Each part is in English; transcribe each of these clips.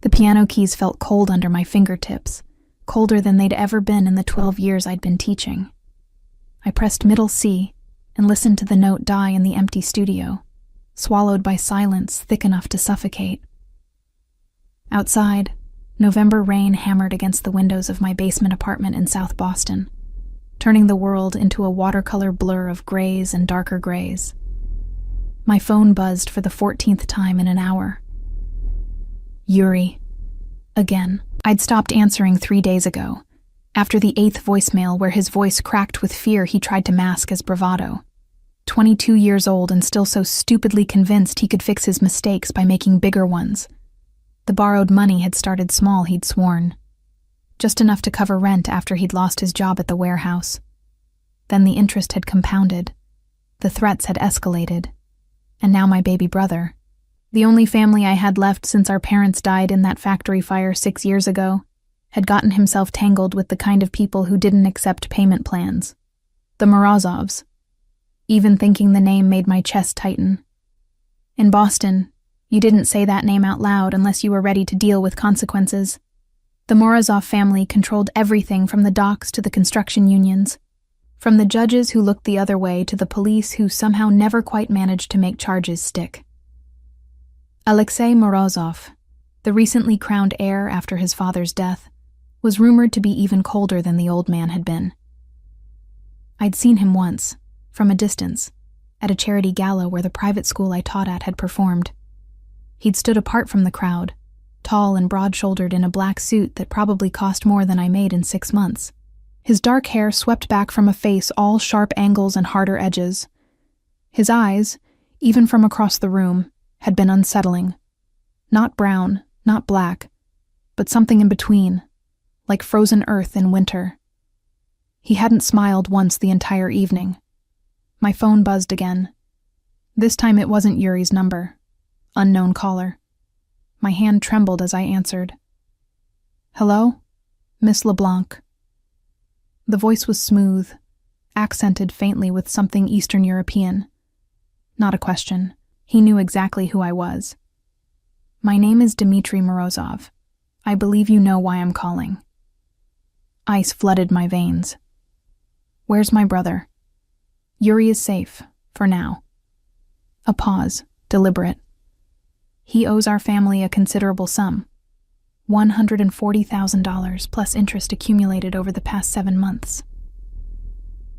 The piano keys felt cold under my fingertips, colder than they'd ever been in the 12 years I'd been teaching. I pressed middle C and listened to the note die in the empty studio, swallowed by silence thick enough to suffocate. Outside, November rain hammered against the windows of my basement apartment in South Boston, turning the world into a watercolor blur of grays and darker grays. My phone buzzed for the 14th time in an hour. Yuri. Again. I'd stopped answering 3 days ago, after the 8th voicemail where his voice cracked with fear he tried to mask as bravado. 22 years old and still so stupidly convinced he could fix his mistakes by making bigger ones. The borrowed money had started small, he'd sworn. Just enough to cover rent after he'd lost his job at the warehouse. Then the interest had compounded. The threats had escalated. And now my baby brother, the only family I had left since our parents died in that factory fire 6 years ago, had gotten himself tangled with the kind of people who didn't accept payment plans. The Morozovs. Even thinking the name made my chest tighten. In Boston, you didn't say that name out loud unless you were ready to deal with consequences. The Morozov family controlled everything from the docks to the construction unions, from the judges who looked the other way to the police who somehow never quite managed to make charges stick. Alexei Morozov, the recently crowned heir after his father's death, was rumored to be even colder than the old man had been. I'd seen him once, from a distance, at a charity gala where the private school I taught at had performed. He'd stood apart from the crowd, tall and broad-shouldered in a black suit that probably cost more than I made in 6 months. His dark hair swept back from a face all sharp angles and harder edges. His eyes, even from across the room, had been unsettling. Not brown, not black, but something in between, like frozen earth in winter. He hadn't smiled once the entire evening. My phone buzzed again. This time it wasn't Yuri's number. Unknown caller. My hand trembled as I answered. Hello? Miss LeBlanc. The voice was smooth, accented faintly with something Eastern European. Not a question. He knew exactly who I was. My name is Dmitry Morozov. I believe you know why I'm calling. Ice flooded my veins. Where's my brother? Yuri is safe, for now. A pause, deliberate. He owes our family a considerable sum. $140,000 plus interest accumulated over the past 7 months.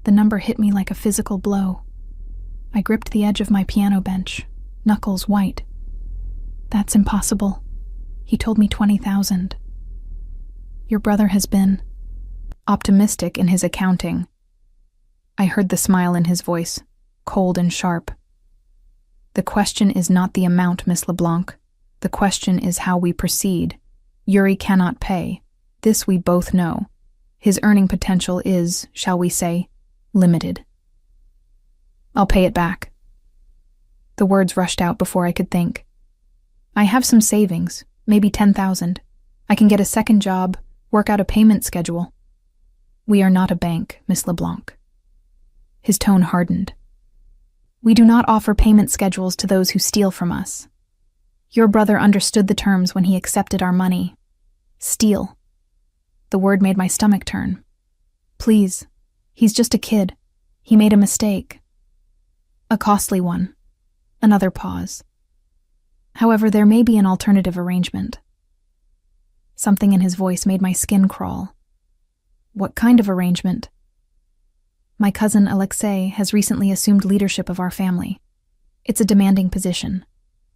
The number hit me like a physical blow. I gripped the edge of my piano bench, knuckles white. That's impossible. He told me 20,000. Your brother has been optimistic in his accounting. I heard the smile in his voice, cold and sharp. The question is not the amount, Miss LeBlanc. The question is how we proceed. Yuri cannot pay. This we both know. His earning potential is, shall we say, limited. I'll pay it back. The words rushed out before I could think. I have some savings, maybe 10,000. I can get a second job, work out a payment schedule. We are not a bank, Miss LeBlanc. His tone hardened. We do not offer payment schedules to those who steal from us. Your brother understood the terms when he accepted our money. Steal. The word made my stomach turn. Please, he's just a kid. He made a mistake. A costly one. Another pause. However, there may be an alternative arrangement. Something in his voice made my skin crawl. What kind of arrangement? My cousin Alexei has recently assumed leadership of our family. It's a demanding position.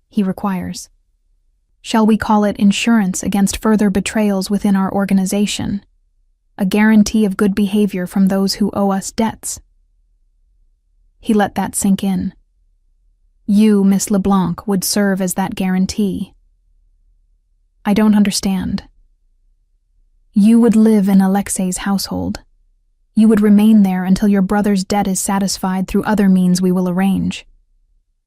He requires. Shall we call it insurance against further betrayals within our organization? A guarantee of good behavior from those who owe us debts. He let that sink in. You, Miss LeBlanc, would serve as that guarantee. I don't understand. You would live in Alexei's household. You would remain there until your brother's debt is satisfied through other means we will arrange.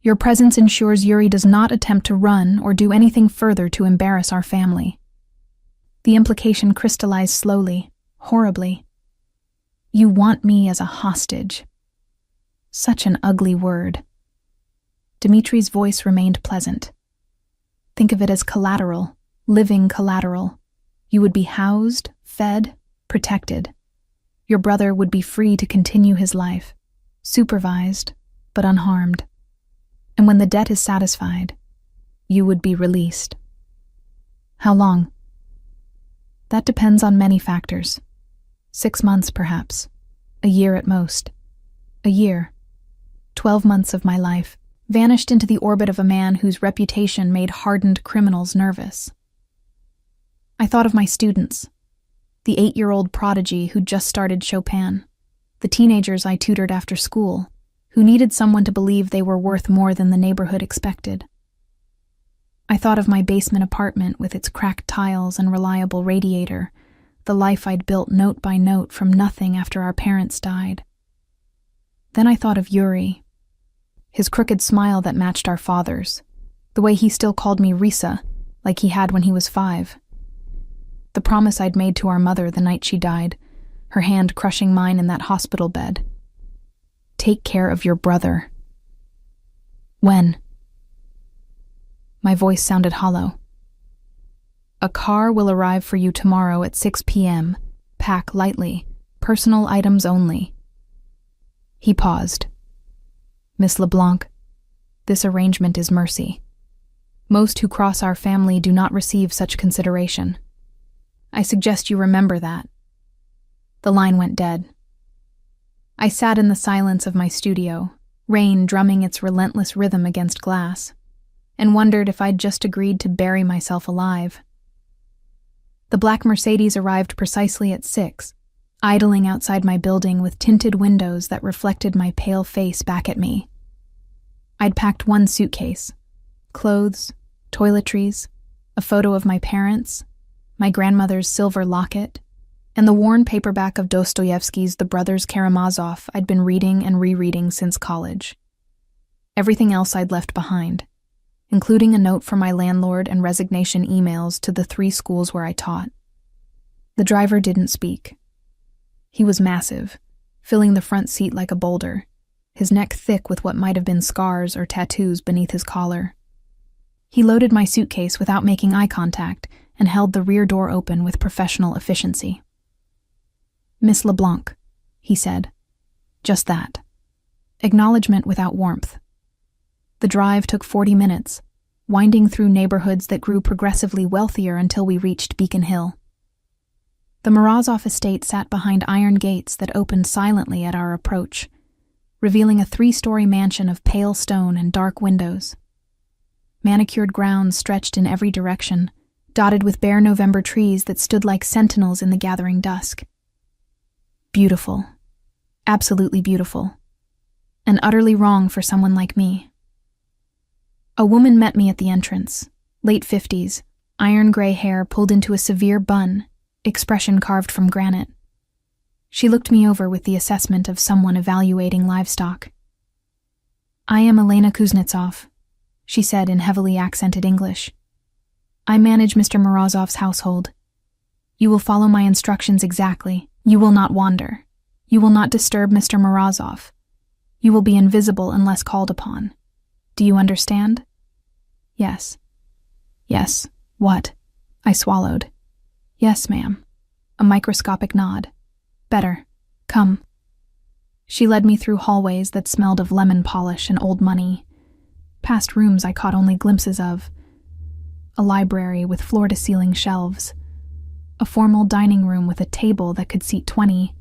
Your presence ensures Yuri does not attempt to run or do anything further to embarrass our family. The implication crystallized slowly, horribly. You want me as a hostage. Such an ugly word. Dimitri's voice remained pleasant. Think of it as collateral, living collateral. You would be housed, fed, protected. Your brother would be free to continue his life, supervised, but unharmed. And when the debt is satisfied, you would be released. How long? That depends on many factors. 6 months, perhaps. A year at most. A year. 12 months of my life vanished into the orbit of a man whose reputation made hardened criminals nervous. I thought of my students, the 8-year-old prodigy who just started Chopin, the teenagers I tutored after school, who needed someone to believe they were worth more than the neighborhood expected. I thought of my basement apartment with its cracked tiles and reliable radiator, the life I'd built note by note from nothing after our parents died. Then I thought of Yuri, his crooked smile that matched our father's, the way he still called me Risa, like he had when he was 5. The promise I'd made to our mother the night she died, her hand crushing mine in that hospital bed. Take care of your brother. When? My voice sounded hollow. A car will arrive for you tomorrow at 6 p.m. Pack lightly. Personal items only. He paused. Miss LeBlanc, this arrangement is mercy. Most who cross our family do not receive such consideration. I suggest you remember that. The line went dead. I sat in the silence of my studio, rain drumming its relentless rhythm against glass, and wondered if I'd just agreed to bury myself alive. The black Mercedes arrived precisely at 6, idling outside my building with tinted windows that reflected my pale face back at me. I'd packed 1 suitcase, clothes, toiletries, a photo of my parents, my grandmother's silver locket, and the worn paperback of Dostoevsky's The Brothers Karamazov I'd been reading and rereading since college. Everything else I'd left behind, including a note from my landlord and resignation emails to the 3 schools where I taught. The driver didn't speak. He was massive, filling the front seat like a boulder, his neck thick with what might have been scars or tattoos beneath his collar. He loaded my suitcase without making eye contact and held the rear door open with professional efficiency. Miss LeBlanc, he said. Just that. Acknowledgement without warmth. The drive took 40 minutes, winding through neighborhoods that grew progressively wealthier until we reached Beacon Hill. The Morozov estate sat behind iron gates that opened silently at our approach, revealing a 3-story mansion of pale stone and dark windows. Manicured grounds stretched in every direction, dotted with bare November trees that stood like sentinels in the gathering dusk. Beautiful. Absolutely beautiful. And utterly wrong for someone like me. A woman met me at the entrance, late 50s, iron gray hair pulled into a severe bun, expression carved from granite. She looked me over with the assessment of someone evaluating livestock. I am Elena Kuznetsov, she said in heavily accented English. I manage Mr. Morozov's household. You will follow my instructions exactly. You will not wander. You will not disturb Mr. Morozov. You will be invisible unless called upon. Do you understand? Yes. Yes. What? I swallowed. Yes, ma'am. A microscopic nod. Better. Come. She led me through hallways that smelled of lemon polish and old money, past rooms I caught only glimpses of, a library with floor-to-ceiling shelves, a formal dining room with a table that could seat 20,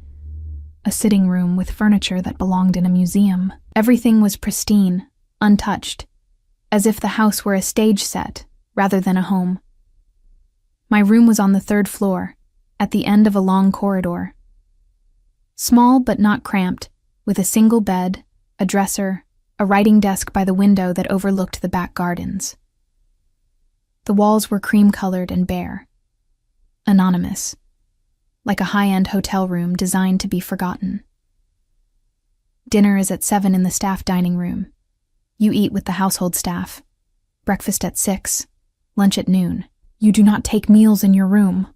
a sitting room with furniture that belonged in a museum. Everything was pristine, untouched, as if the house were a stage set rather than a home. My room was on the 3rd floor, at the end of a long corridor. Small but not cramped, with a single bed, a dresser, a writing desk by the window that overlooked the back gardens. The walls were cream-colored and bare. Anonymous, like a high-end hotel room designed to be forgotten. Dinner is at 7 in the staff dining room. You eat with the household staff. Breakfast at 6, lunch at noon. You do not take meals in your room.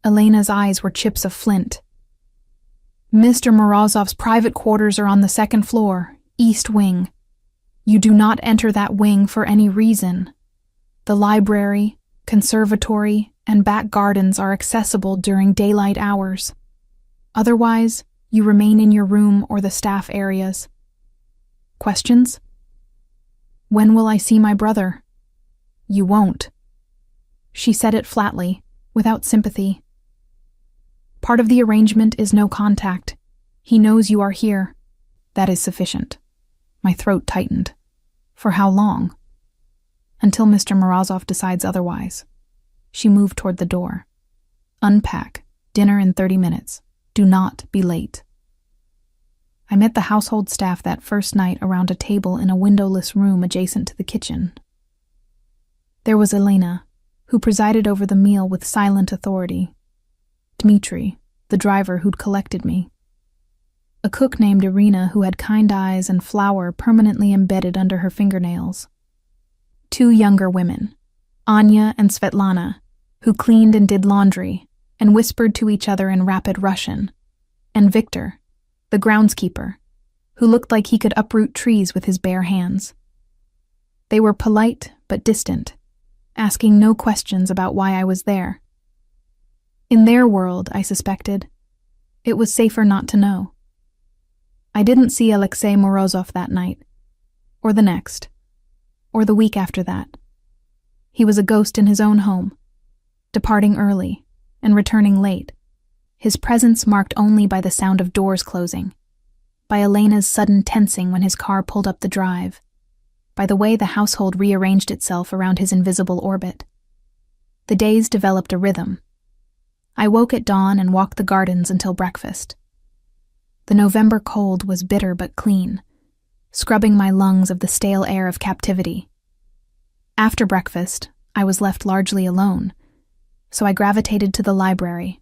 Elena's eyes were chips of flint. Mr. Morozov's private quarters are on the 2nd floor, east wing. You do not enter that wing for any reason. The library, conservatory, and back gardens are accessible during daylight hours. Otherwise, you remain in your room or the staff areas. Questions? When will I see my brother? You won't. She said it flatly, without sympathy. Part of the arrangement is no contact. He knows you are here. That is sufficient. My throat tightened. For how long? Until Mr. Morozov decides otherwise. She moved toward the door. Unpack. Dinner in 30 minutes. Do not be late. I met the household staff that first night around a table in a windowless room adjacent to the kitchen. There was Elena, who presided over the meal with silent authority. Dmitri, the driver who'd collected me. A cook named Irina who had kind eyes and flour permanently embedded under her fingernails. 2 younger women, Anya and Svetlana, who cleaned and did laundry and whispered to each other in rapid Russian, and Victor, the groundskeeper, who looked like he could uproot trees with his bare hands. They were polite but distant, asking no questions about why I was there. In their world, I suspected, it was safer not to know. I didn't see Alexei Morozov that night, or the next, or the week after that. He was a ghost in his own home, departing early and returning late, his presence marked only by the sound of doors closing, by Elena's sudden tensing when his car pulled up the drive, by the way the household rearranged itself around his invisible orbit. The days developed a rhythm. I woke at dawn and walked the gardens until breakfast. The November cold was bitter but clean, scrubbing my lungs of the stale air of captivity. After breakfast, I was left largely alone, so I gravitated to the library.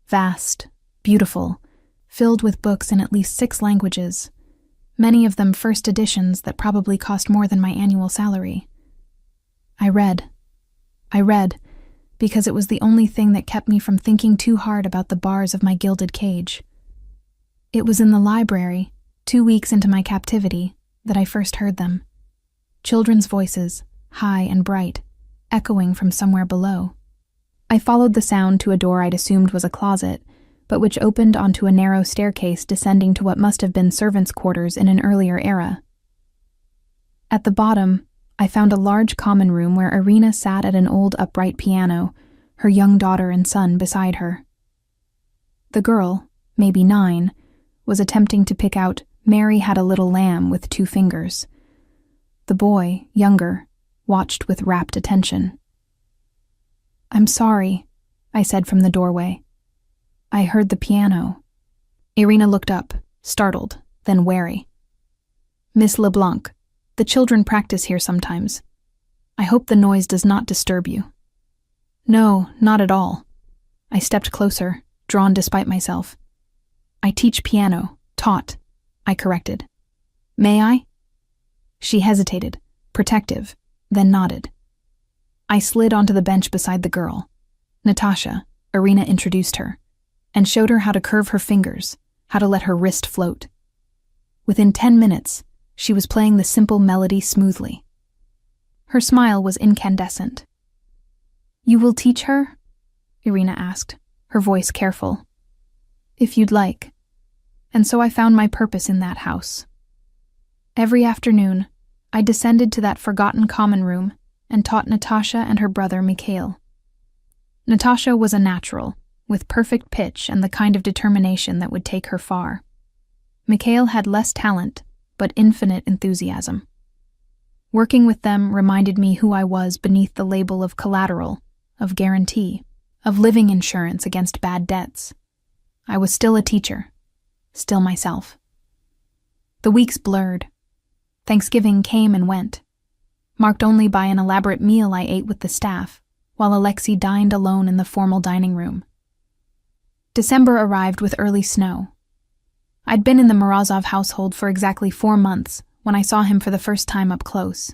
Vast, beautiful, filled with books in at least 6 languages, many of them first editions that probably cost more than my annual salary. I read because it was the only thing that kept me from thinking too hard about the bars of my gilded cage. It was in the library, 2 weeks into my captivity, that I first heard them. Children's voices, high and bright, echoing from somewhere below. I followed the sound to a door I'd assumed was a closet, but which opened onto a narrow staircase descending to what must have been servants' quarters in an earlier era. At the bottom, I found a large common room where Irina sat at an old upright piano, her young daughter and son beside her. The girl, maybe 9, was attempting to pick out "Mary Had a Little Lamb" with 2 fingers. The boy, younger, watched with rapt attention. "I'm sorry," I said from the doorway. "I heard the piano." Irina looked up, startled, then wary. "Miss LeBlanc, the children practice here sometimes. I hope the noise does not disturb you." "No, not at all." I stepped closer, drawn despite myself. "I teach piano, taught," I corrected. "May I?" She hesitated, protective, then nodded. I slid onto the bench beside the girl. Natasha, Irina introduced her, and showed her how to curve her fingers, how to let her wrist float. Within 10 minutes, she was playing the simple melody smoothly. Her smile was incandescent. "You will teach her?" Irina asked, her voice careful. "If you'd like." And so I found my purpose in that house. Every afternoon, I descended to that forgotten common room and taught Natasha and her brother Mikhail. Natasha was a natural, with perfect pitch and the kind of determination that would take her far. Mikhail had less talent, but infinite enthusiasm. Working with them reminded me who I was beneath the label of collateral, of guarantee, of living insurance against bad debts. I was still a teacher, still myself. The weeks blurred. Thanksgiving came and went, marked only by an elaborate meal I ate with the staff, while Alexei dined alone in the formal dining room. December arrived with early snow. I'd been in the Morozov household for exactly 4 months when I saw him for the first time up close.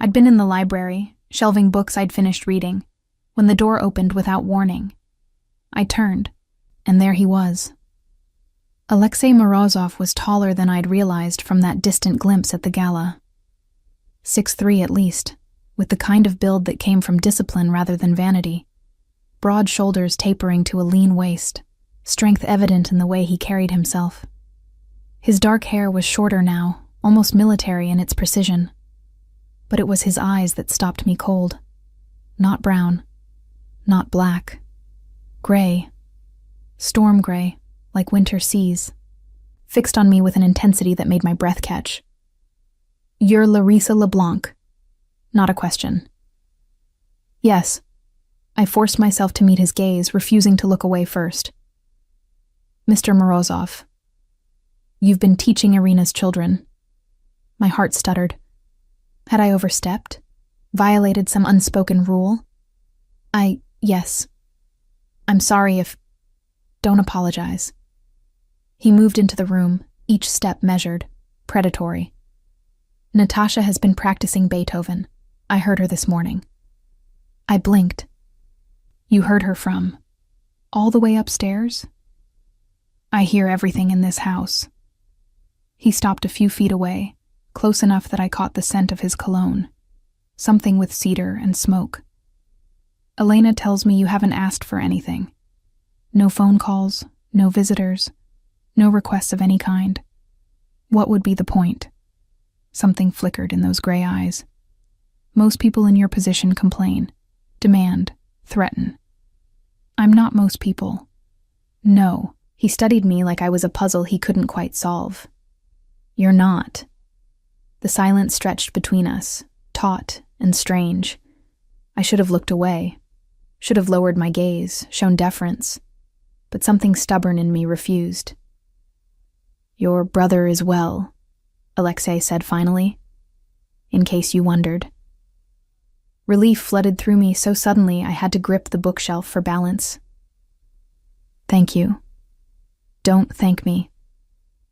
I'd been in the library, shelving books I'd finished reading, when the door opened without warning. I turned, and there he was. Alexei Morozov was taller than I'd realized from that distant glimpse at the gala. 6'3" at least, with the kind of build that came from discipline rather than vanity. Broad shoulders tapering to a lean waist, strength evident in the way he carried himself. His dark hair was shorter now, almost military in its precision. But it was his eyes that stopped me cold. Not brown, not black. Gray. Storm gray, like winter seas. Fixed on me with an intensity that made my breath catch. "You're Larissa LeBlanc." Not a question. Yes. I forced myself to meet his gaze, refusing to look away first. "Mr. Morozov, you've been teaching Irina's children." My heart stuttered. Had I overstepped? Violated some unspoken rule? Yes. "I'm sorry if..." "Don't apologize." He moved into the room, each step measured, predatory. "Natasha has been practicing Beethoven. I heard her this morning." I blinked. "You heard her from all the way upstairs?" "I hear everything in this house." He stopped a few feet away, close enough that I caught the scent of his cologne, something with cedar and smoke. "Elena tells me you haven't asked for anything. No phone calls, no visitors, no requests of any kind. What would be the point?" Something flickered in those gray eyes. "Most people in your position complain, demand, threaten. I'm not most people." "No." He studied me like I was a puzzle he couldn't quite solve. "You're not." The silence stretched between us, taut and strange. I should have looked away, should have lowered my gaze, shown deference, but something stubborn in me refused. "Your brother is well," Alexei said finally, "in case you wondered." Relief flooded through me so suddenly I had to grip the bookshelf for balance. "Thank you." "Don't thank me.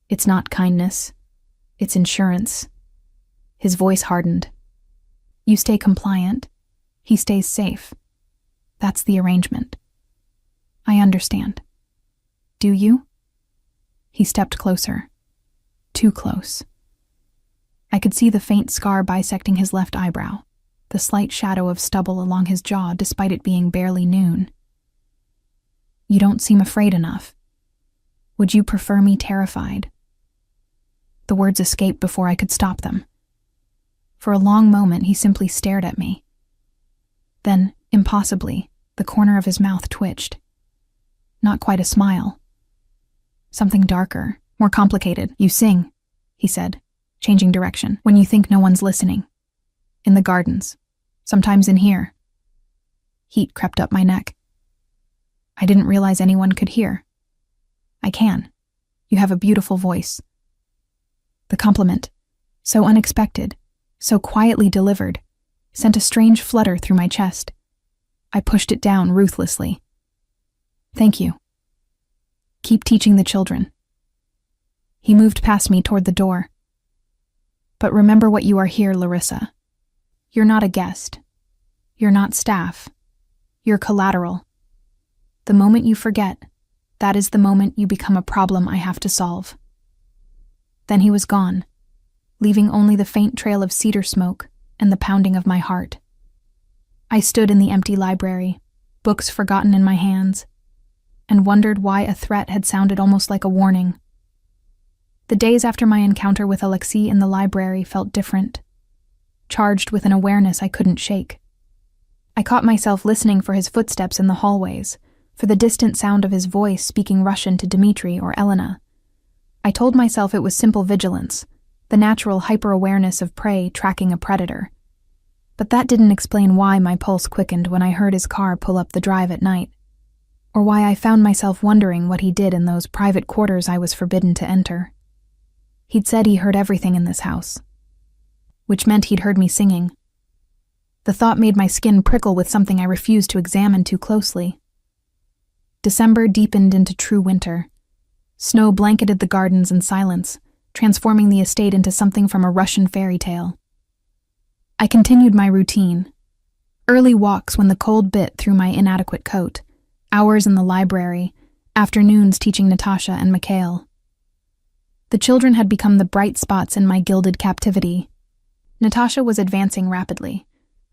It's not kindness. It's insurance." His voice hardened. "You stay compliant. He stays safe. That's the arrangement." "I understand." "Do you?" He stepped closer. Too close. I could see the faint scar bisecting his left eyebrow, the slight shadow of stubble along his jaw despite it being barely noon. "You don't seem afraid enough. Would you prefer me terrified?" The words escaped before I could stop them. For a long moment he simply stared at me. Then, impossibly, the corner of his mouth twitched. Not quite a smile. Something darker, more complicated. "You sing," he said, changing direction, "when you think no one's listening. In the gardens. Sometimes in here." Heat crept up my neck. "I didn't realize anyone could hear." "I can. You have a beautiful voice." The compliment, so unexpected, so quietly delivered, sent a strange flutter through my chest. I pushed it down ruthlessly. "Thank you. Keep teaching the children." He moved past me toward the door. "But remember what you are here, Larissa. You're not a guest. You're not staff. You're collateral. The moment you forget, that is the moment you become a problem I have to solve." Then he was gone, leaving only the faint trail of cedar smoke and the pounding of my heart. I stood in the empty library, books forgotten in my hands, and wondered why a threat had sounded almost like a warning. The days after my encounter with Alexei in the library felt different, charged with an awareness I couldn't shake. I caught myself listening for his footsteps in the hallways, for the distant sound of his voice speaking Russian to Dmitri or Elena. I told myself it was simple vigilance, the natural hyper-awareness of prey tracking a predator. But that didn't explain why my pulse quickened when I heard his car pull up the drive at night, or why I found myself wondering what he did in those private quarters I was forbidden to enter. He'd said he heard everything in this house, which meant he'd heard me singing. The thought made my skin prickle with something I refused to examine too closely. December deepened into true winter. Snow blanketed the gardens in silence, transforming the estate into something from a Russian fairy tale. I continued my routine. Early walks when the cold bit through my inadequate coat, hours in the library, afternoons teaching Natasha and Mikhail. The children had become the bright spots in my gilded captivity. Natasha was advancing rapidly,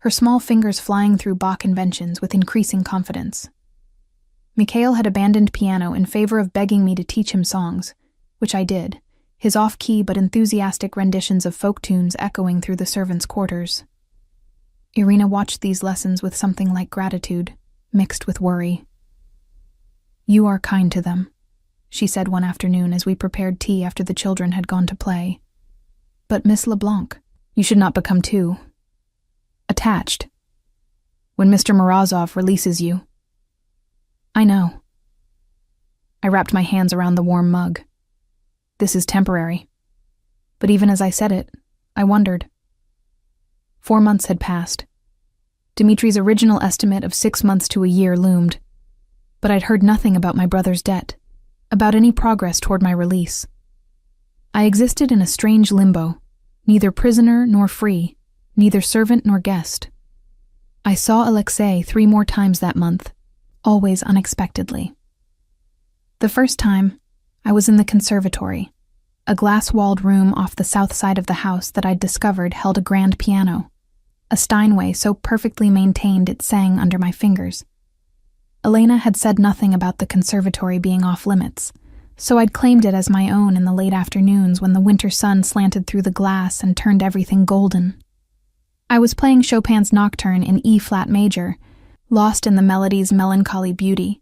her small fingers flying through Bach conventions with increasing confidence. Mikhail had abandoned piano in favor of begging me to teach him songs, which I did, his off-key but enthusiastic renditions of folk tunes echoing through the servants' quarters. Irina watched these lessons with something like gratitude, mixed with worry. "You are kind to them," she said one afternoon as we prepared tea after the children had gone to play. "But Miss LeBlanc, you should not become too attached. When Mr. Morozov releases you—" "I know." I wrapped my hands around the warm mug. "This is temporary." But even as I said it, I wondered. 4 months had passed. Dimitri's original estimate of 6 months to a year loomed. But I'd heard nothing about my brother's debt, about any progress toward my release. I existed in a strange limbo, neither prisoner nor free, neither servant nor guest. I saw Alexei 3 more times that month, always unexpectedly. The first time, I was in the conservatory, a glass-walled room off the south side of the house that I'd discovered held a grand piano, a Steinway so perfectly maintained it sang under my fingers. Elena had said nothing about the conservatory being off-limits, so I'd claimed it as my own in the late afternoons when the winter sun slanted through the glass and turned everything golden. I was playing Chopin's Nocturne in E-flat major, lost in the melody's melancholy beauty,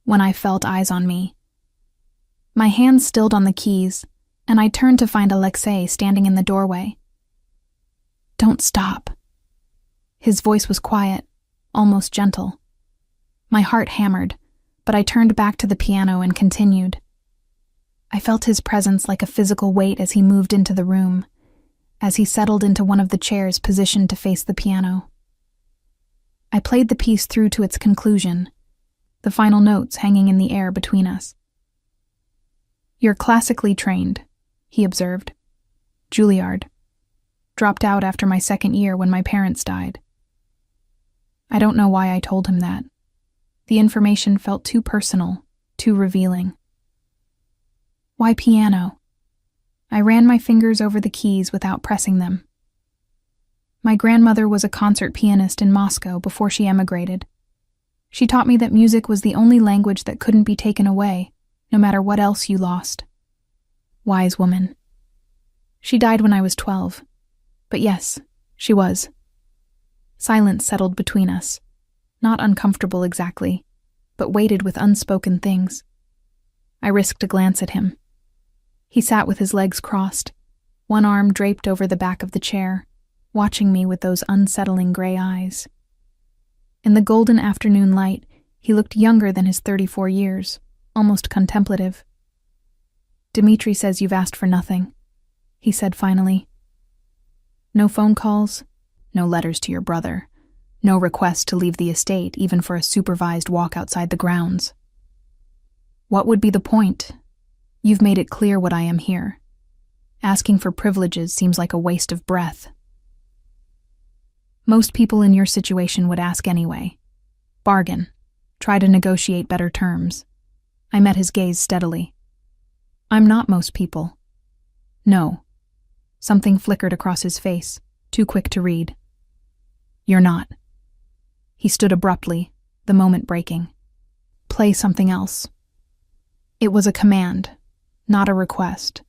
when I felt eyes on me. My hands stilled on the keys, and I turned to find Alexei standing in the doorway. "Don't stop." His voice was quiet, almost gentle. My heart hammered, but I turned back to the piano and continued. I felt his presence like a physical weight as he moved into the room, as he settled into one of the chairs positioned to face the piano. I played the piece through to its conclusion, the final notes hanging in the air between us. "You're classically trained," he observed. "Juilliard. Dropped out after my 2nd year when my parents died." I don't know why I told him that. The information felt too personal, too revealing. "Why piano?" I ran my fingers over the keys without pressing them. My grandmother was a concert pianist in Moscow before she emigrated. She taught me that music was the only language that couldn't be taken away, no matter what else you lost. Wise woman. She died when I was 12. But yes, she was. Silence settled between us. Not uncomfortable exactly, but weighted with unspoken things. I risked a glance at him. He sat with his legs crossed, one arm draped over the back of the chair, watching me with those unsettling gray eyes. In the golden afternoon light, he looked younger than his 34 years, almost contemplative. "Dimitri says you've asked for nothing," he said finally. "No phone calls, no letters to your brother, no request to leave the estate even for a supervised walk outside the grounds. What would be the point? You've made it clear what I am here. Asking for privileges seems like a waste of breath. Most people in your situation would ask anyway. Bargain. Try to negotiate better terms." I met his gaze steadily. "I'm not most people." "No." Something flickered across his face, too quick to read. "You're not." He stood abruptly, the moment breaking. "Play something else." It was a command, not a request.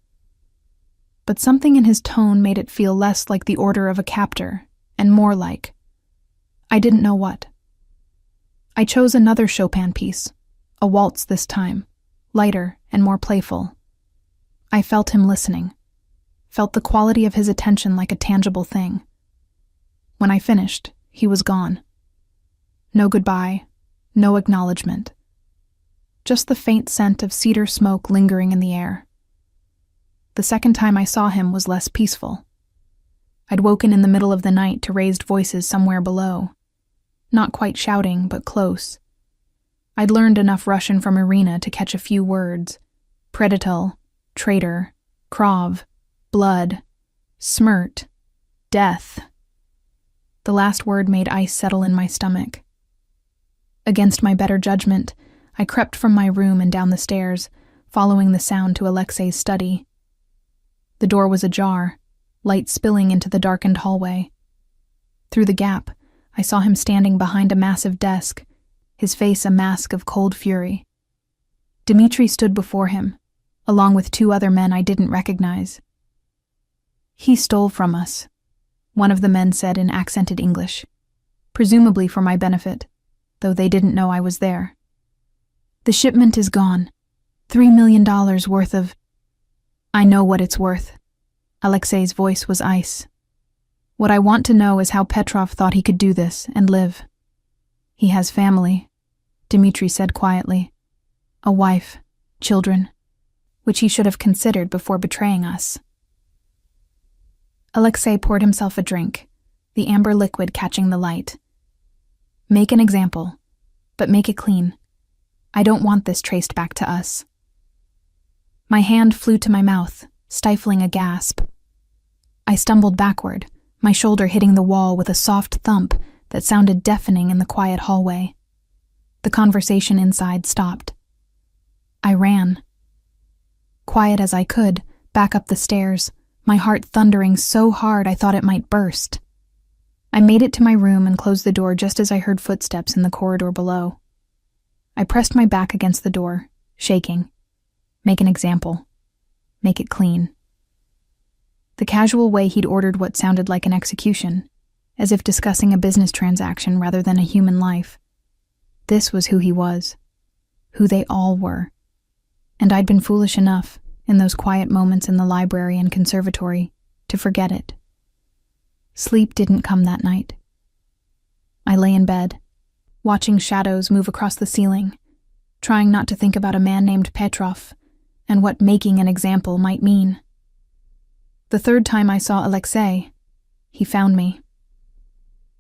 But something in his tone made it feel less like the order of a captor, and more like, I didn't know what. I chose another Chopin piece, a waltz this time, lighter and more playful. I felt him listening, felt the quality of his attention like a tangible thing. When I finished, he was gone. No goodbye, no acknowledgement. Just the faint scent of cedar smoke lingering in the air. The second time I saw him was less peaceful. I'd woken in the middle of the night to raised voices somewhere below. Not quite shouting, but close. I'd learned enough Russian from Irina to catch a few words. Preditel, traitor, krov, blood, smirt, death. The last word made ice settle in my stomach. Against my better judgment, I crept from my room and down the stairs, following the sound to Alexei's study. The door was ajar, light spilling into the darkened hallway. Through the gap, I saw him standing behind a massive desk, his face a mask of cold fury. Dmitri stood before him, along with 2 other men I didn't recognize. "He stole from us," one of the men said in accented English, presumably for my benefit, though they didn't know I was there. "The shipment is gone. $3 million worth of—" "I know what it's worth." Alexei's voice was ice. "What I want to know is how Petrov thought he could do this and live." "He has family," Dmitri said quietly. "A wife, children, which he should have considered before betraying us." Alexei poured himself a drink, the amber liquid catching the light. "Make an example, but make it clean. I don't want this traced back to us." My hand flew to my mouth, stifling a gasp. I stumbled backward, my shoulder hitting the wall with a soft thump that sounded deafening in the quiet hallway. The conversation inside stopped. I ran. Quiet as I could, back up the stairs, my heart thundering so hard I thought it might burst. I made it to my room and closed the door just as I heard footsteps in the corridor below. I pressed my back against the door, shaking. Make an example. Make it clean. The casual way he'd ordered what sounded like an execution, as if discussing a business transaction rather than a human life. This was who he was, who they all were. And I'd been foolish enough, in those quiet moments in the library and conservatory, to forget it. Sleep didn't come that night. I lay in bed, watching shadows move across the ceiling, trying not to think about a man named Petrov and what making an example might mean. The 3rd time I saw Alexei, he found me.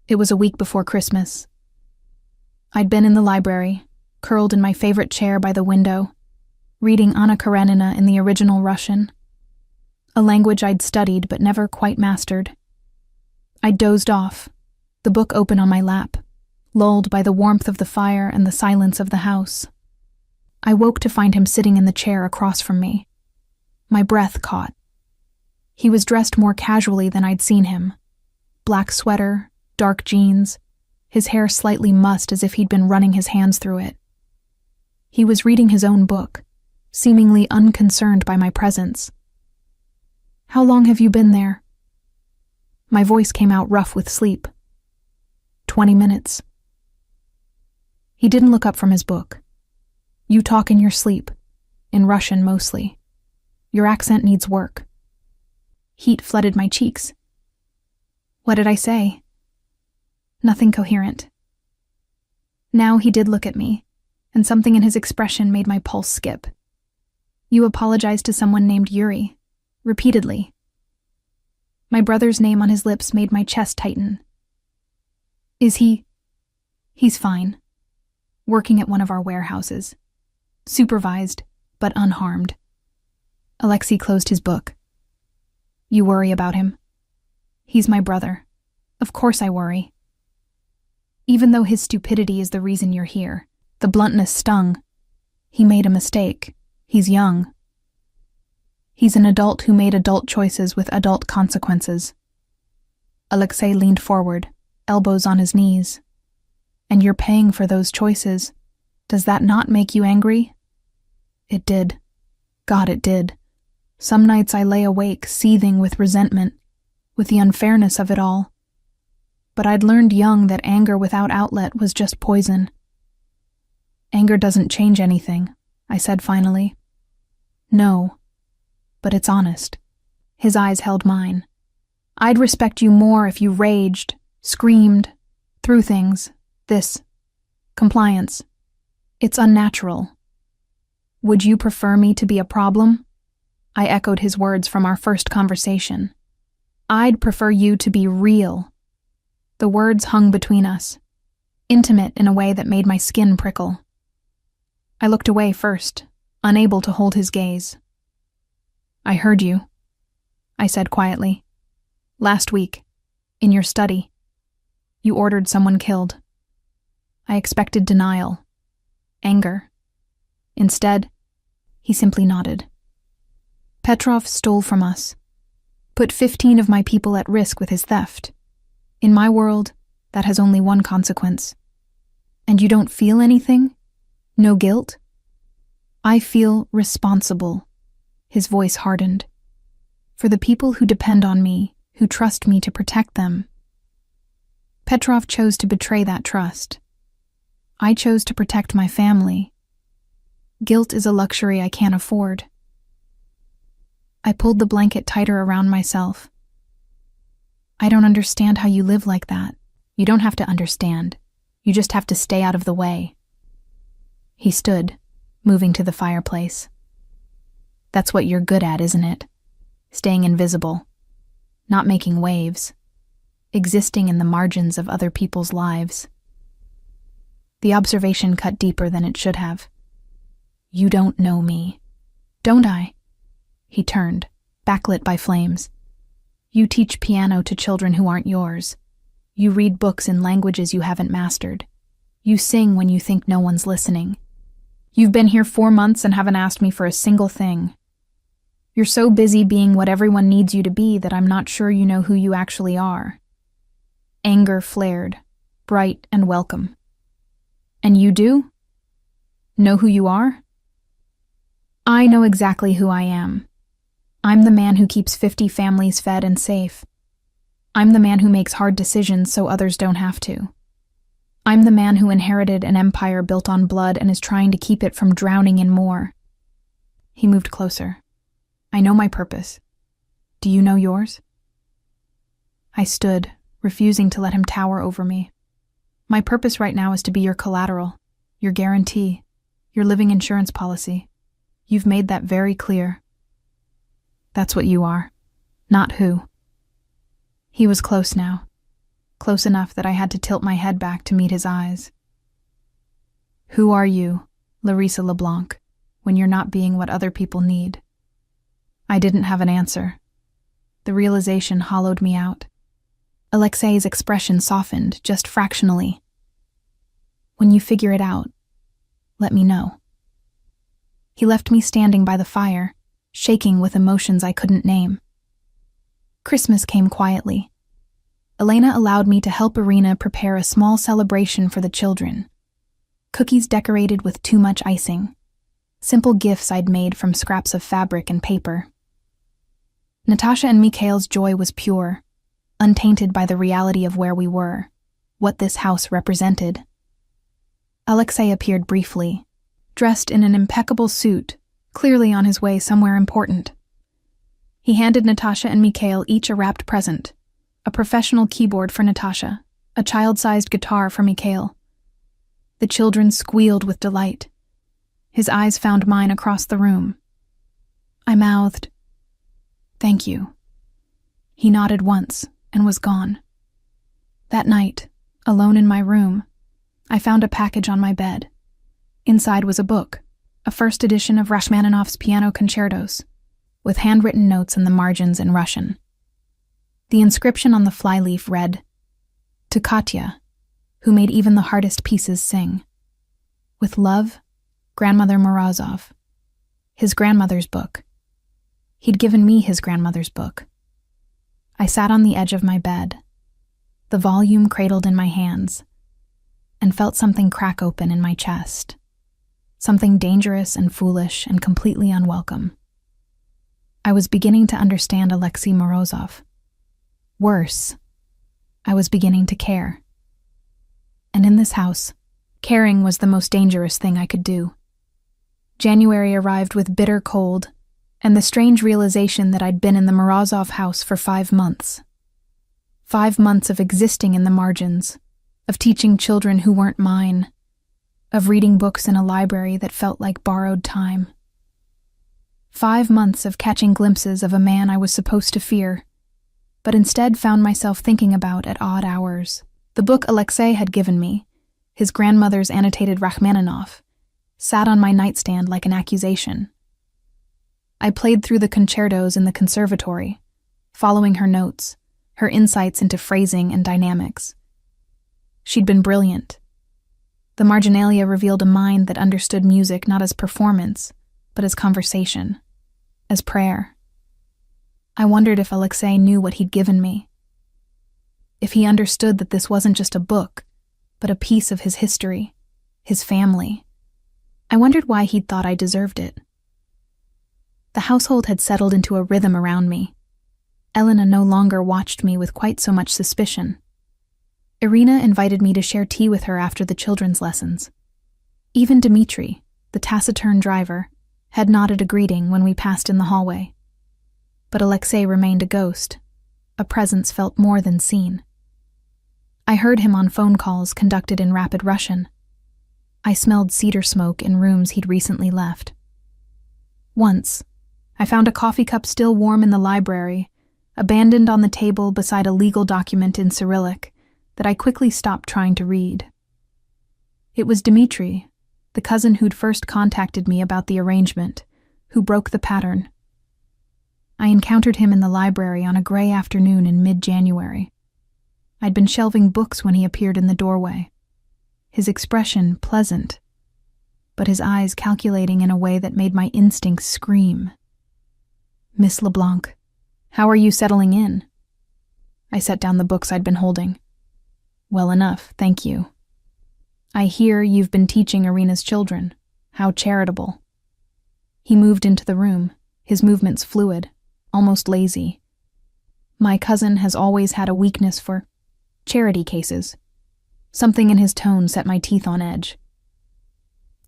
It was a week before Christmas. I'd been in the library, curled in my favorite chair by the window, reading Anna Karenina in the original Russian, a language I'd studied but never quite mastered. I dozed off, the book open on my lap, lulled by the warmth of the fire and the silence of the house. I woke to find him sitting in the chair across from me. My breath caught. He was dressed more casually than I'd seen him. Black sweater, dark jeans, his hair slightly mussed as if he'd been running his hands through it. He was reading his own book, seemingly unconcerned by my presence. "How long have you been there?" My voice came out rough with sleep. 20 minutes. He didn't look up from his book. "You talk in your sleep, in Russian mostly. Your accent needs work." Heat flooded my cheeks. What did I say? Nothing coherent. Now he did look at me, and something in his expression made my pulse skip. "You apologized to someone named Yuri, repeatedly." My brother's name on his lips made my chest tighten. "Is he?" "He's fine. Working at one of our warehouses. Supervised, but unharmed." Alexei closed his book. "You worry about him?" "He's my brother. Of course I worry. Even though his stupidity is the reason you're here." The bluntness stung. He made a mistake. He's young. He's an adult who made adult choices with adult consequences. Alexei leaned forward, elbows on his knees. "And you're paying for those choices. Does that not make you angry?" It did. God, it did. Some nights I lay awake, seething with resentment, with the unfairness of it all. But I'd learned young that anger without outlet was just poison. "Anger doesn't change anything," I said finally. "No, but it's honest." His eyes held mine. "I'd respect you more if you raged, screamed, threw things. This. Compliance. It's unnatural." "Would you prefer me to be a problem?" I echoed his words from our first conversation. "I'd prefer you to be real." The words hung between us, intimate in a way that made my skin prickle. I looked away first, unable to hold his gaze. "I heard you," I said quietly. "Last week, in your study, you ordered someone killed." I expected denial, anger. Instead, he simply nodded. "Petrov stole from us, put 15 of my people at risk with his theft. In my world, That has only one consequence. And you don't feel anything? No guilt? I feel responsible. His voice hardened. For the people who depend on me, who trust me to protect them. Petrov chose to betray that trust. I chose to protect my family. Guilt is a luxury I can't afford. I pulled the blanket tighter around myself. I don't understand how you live like that. You don't have to understand. You just have to stay out of the way. He stood, moving to the fireplace. That's what you're good at, isn't it? Staying invisible. Not making waves. Existing in the margins of other people's lives. The observation cut deeper than it should have. You don't know me. Don't I? He turned, backlit by flames. You teach piano to children who aren't yours. You read books in languages you haven't mastered. You sing when you think no one's listening. You've been here 4 months and haven't asked me for a single thing. You're so busy being what everyone needs you to be that I'm not sure you know who you actually are. Anger flared, bright and welcome. And you do? Know who you are? I know exactly who I am. I'm the man who keeps 50 families fed and safe. I'm the man who makes hard decisions so others don't have to. I'm the man who inherited an empire built on blood and is trying to keep it from drowning in more. He moved closer. I know my purpose. Do you know yours? I stood, refusing to let him tower over me. My purpose right now is to be your collateral, your guarantee, your living insurance policy. You've made that very clear. That's what you are, not who. He was close now, close enough that I had to tilt my head back to meet his eyes. Who are you, Larissa LeBlanc, when you're not being what other people need? I didn't have an answer. The realization hollowed me out. Alexei's expression softened, just fractionally. When you figure it out, let me know. He left me standing by the fire, shaking with emotions I couldn't name. Christmas came quietly. Elena allowed me to help Irina prepare a small celebration for the children. Cookies decorated with too much icing. Simple gifts I'd made from scraps of fabric and paper. Natasha and Mikhail's joy was pure, untainted by the reality of where we were, what this house represented. Alexei appeared briefly, dressed in an impeccable suit, clearly on his way somewhere important. He handed Natasha and Mikhail each a wrapped present, a professional keyboard for Natasha, a child-sized guitar for Mikhail. The children squealed with delight. His eyes found mine across the room. I mouthed, "Thank you." He nodded once and was gone. That night, alone in my room, I found a package on my bed. Inside was a book, a first edition of Rachmaninoff's piano concertos, with handwritten notes in the margins in Russian. The inscription on the flyleaf read, "To Katya, who made even the hardest pieces sing. With love, Grandmother Morozov." His grandmother's book. He'd given me his grandmother's book. I sat on the edge of my bed, the volume cradled in my hands, and felt something crack open in my chest. Something dangerous and foolish and completely unwelcome. I was beginning to understand Alexei Morozov. Worse, I was beginning to care. And in this house, caring was the most dangerous thing I could do. January arrived with bitter cold, and the strange realization that I'd been in the Morozov house for 5 months. 5 months of existing in the margins, of teaching children who weren't mine, of reading books in a library that felt like borrowed time. 5 months of catching glimpses of a man I was supposed to fear, but instead found myself thinking about at odd hours. The book Alexei had given me, his grandmother's annotated Rachmaninoff, sat on my nightstand like an accusation. I played through the concertos in the conservatory, following her notes, her insights into phrasing and dynamics. She'd been brilliant. The marginalia revealed a mind that understood music not as performance, but as conversation, as prayer. I wondered if Alexei knew what he'd given me. If he understood that this wasn't just a book, but a piece of his history, his family. I wondered why he'd thought I deserved it. The household had settled into a rhythm around me. Elena no longer watched me with quite so much suspicion. Irina invited me to share tea with her after the children's lessons. Even Dmitri, the taciturn driver, had nodded a greeting when we passed in the hallway. But Alexei remained a ghost, a presence felt more than seen. I heard him on phone calls conducted in rapid Russian. I smelled cedar smoke in rooms he'd recently left. Once, I found a coffee cup still warm in the library, abandoned on the table beside a legal document in Cyrillic that I quickly stopped trying to read. It was Dmitri, the cousin who'd first contacted me about the arrangement, who broke the pattern. I encountered him in the library on a gray afternoon in mid-January. I'd been shelving books when he appeared in the doorway, his expression pleasant, but his eyes calculating in a way that made my instincts scream. "Miss LeBlanc, how are you settling in?" I set down the books I'd been holding. "Well enough, thank you. I hear you've been teaching Irina's children. How charitable." He moved into the room, his movements fluid, almost lazy. My cousin has always had a weakness for charity cases. Something in his tone set my teeth on edge.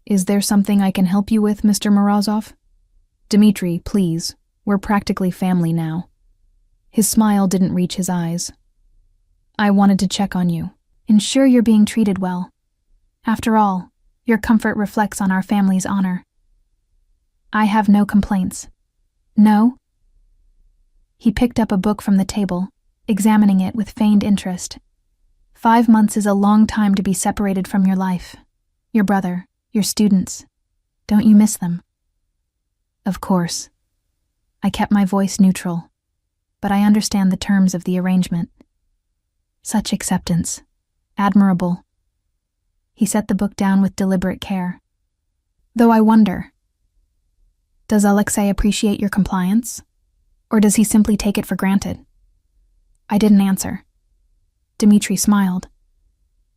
"Is there something I can help you with, Mr. Morozov?" "Dmitri, please. We're practically family now." His smile didn't reach his eyes. "I wanted to check on you. Ensure you're being treated well. After all, your comfort reflects on our family's honor." "I have no complaints." "No?" He picked up a book from the table, examining it with feigned interest. 5 months is a long time to be separated from your life, your brother, your students. Don't you miss them?" "Of course." I kept my voice neutral, but I understand the terms of the arrangement. Such acceptance. Admirable. He set the book down with deliberate care. "Though I wonder, does Alexei appreciate your compliance? Or does he simply take it for granted?" I didn't answer. Dmitri smiled.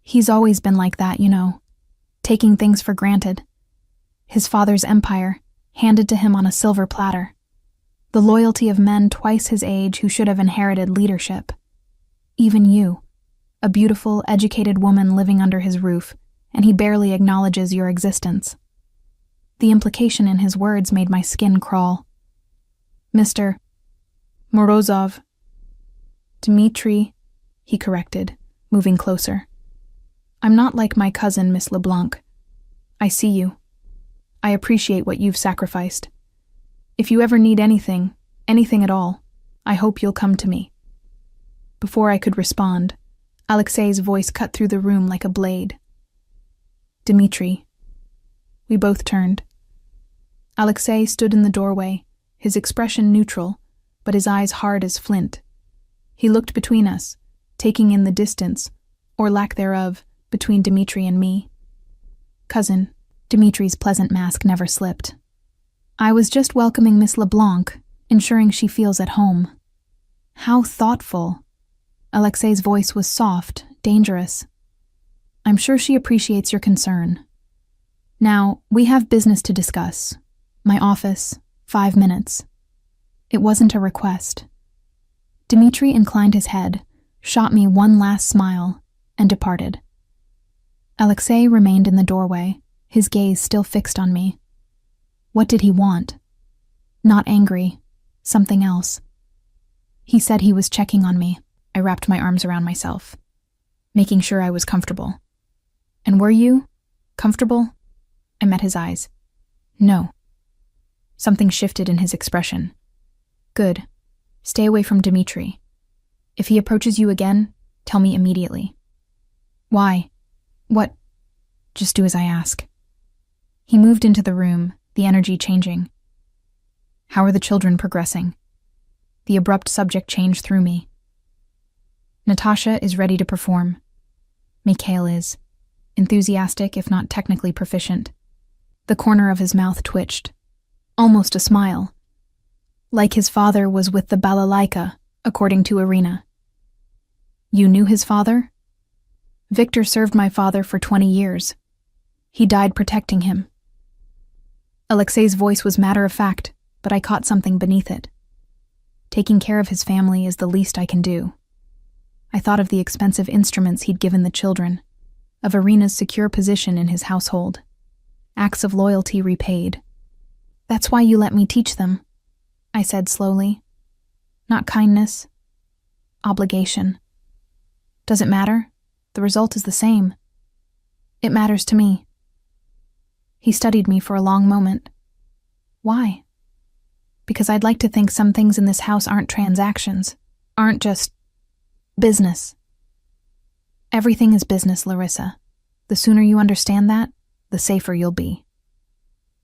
"He's always been like that, you know, taking things for granted. His father's empire, handed to him on a silver platter. The loyalty of men twice his age who should have inherited leadership. Even you, a beautiful, educated woman living under his roof, and he barely acknowledges your existence." The implication in his words made my skin crawl. "Mr. Morozov." "Dmitri," he corrected, moving closer. "I'm not like my cousin, Miss LeBlanc. I see you. I appreciate what you've sacrificed. If you ever need anything at all, I hope you'll come to me." Before I could respond, Alexei's voice cut through the room like a blade. "Dmitri." We both turned. Alexei stood in the doorway, his expression neutral, but his eyes hard as flint. He looked between us, taking in the distance, or lack thereof, between Dmitri and me. "Cousin," Dmitri's pleasant mask never slipped. "I was just welcoming Miss LeBlanc, ensuring she feels at home." "How thoughtful." Alexei's voice was soft, dangerous. "I'm sure she appreciates your concern. Now, we have business to discuss. My office, 5 minutes." It wasn't a request. Dmitri inclined his head, shot me one last smile, and departed. Alexei remained in the doorway, his gaze still fixed on me. What did he want? Not angry, something else. He said he was checking on me. I wrapped my arms around myself, making sure I was comfortable. "And were you? Comfortable?" I met his eyes. "No." Something shifted in his expression. "Good. Stay away from Dmitri. If he approaches you again, tell me immediately." "Why? What?" "Just do as I ask." He moved into the room, the energy changing. "How are the children progressing?" The abrupt subject change through me. "Natasha is ready to perform. Mikhail is. Enthusiastic, if not technically proficient." The corner of his mouth twitched. Almost a smile. "Like his father was with the balalaika, according to Irina." You knew his father? Victor served my father for 20 years. He died protecting him. Alexei's voice was matter-of-fact, but I caught something beneath it. Taking care of his family is the least I can do. I thought of the expensive instruments he'd given the children, of Irina's secure position in his household. Acts of loyalty repaid. That's why you let me teach them, I said slowly. Not kindness. Obligation. Does it matter? The result is the same. It matters to me. He studied me for a long moment. Why? Because I'd like to think some things in this house aren't transactions, aren't just business. Everything is business, Larissa. The sooner you understand that, the safer you'll be.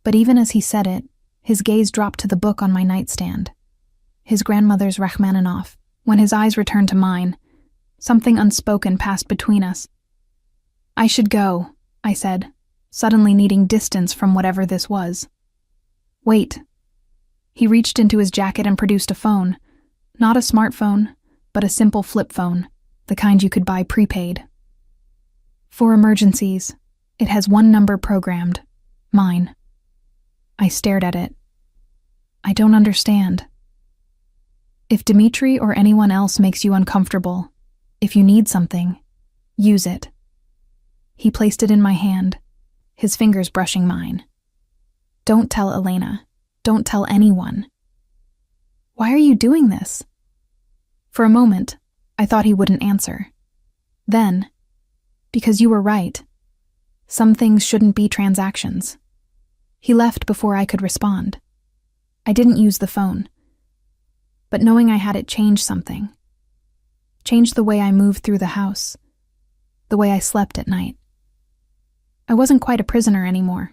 But even as he said it, his gaze dropped to the book on my nightstand, his grandmother's Rachmaninoff. When his eyes returned to mine, something unspoken passed between us. I should go, I said, suddenly needing distance from whatever this was. Wait. He reached into his jacket and produced a phone. Not a smartphone, but a simple flip phone, the kind you could buy prepaid. For emergencies, it has one number programmed. Mine. I stared at it. I don't understand. If Dmitri or anyone else makes you uncomfortable, if you need something, use it. He placed it in my hand, his fingers brushing mine. Don't tell Elena. Don't tell anyone. Why are you doing this? For a moment, I thought he wouldn't answer. Then, because you were right. Some things shouldn't be transactions. He left before I could respond. I didn't use the phone. But knowing I had it changed something. Changed the way I moved through the house. The way I slept at night. I wasn't quite a prisoner anymore.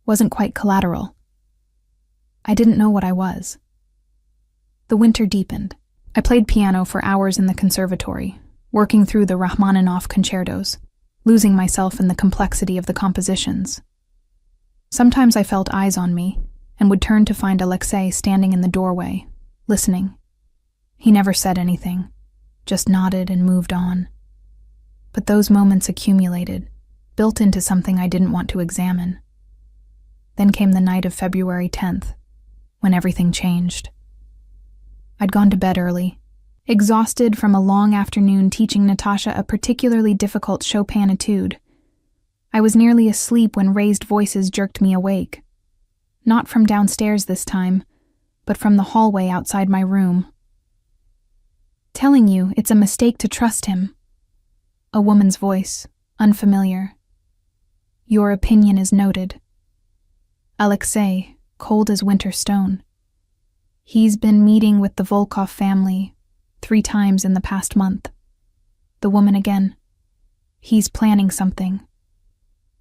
Wasn't quite collateral. I didn't know what I was. The winter deepened. I played piano for hours in the conservatory, working through the Rachmaninoff concertos, losing myself in the complexity of the compositions. Sometimes I felt eyes on me, and would turn to find Alexei standing in the doorway, listening. He never said anything, just nodded and moved on. But those moments accumulated, built into something I didn't want to examine. Then came the night of February 10th, when everything changed. I'd gone to bed early, exhausted from a long afternoon teaching Natasha a particularly difficult Chopin etude. I was nearly asleep when raised voices jerked me awake. Not from downstairs this time, but from the hallway outside my room. Telling you it's a mistake to trust him. A woman's voice, unfamiliar. Your opinion is noted. Alexei, cold as winter stone. He's been meeting with the Volkov family 3 times in the past month. The woman again. He's planning something.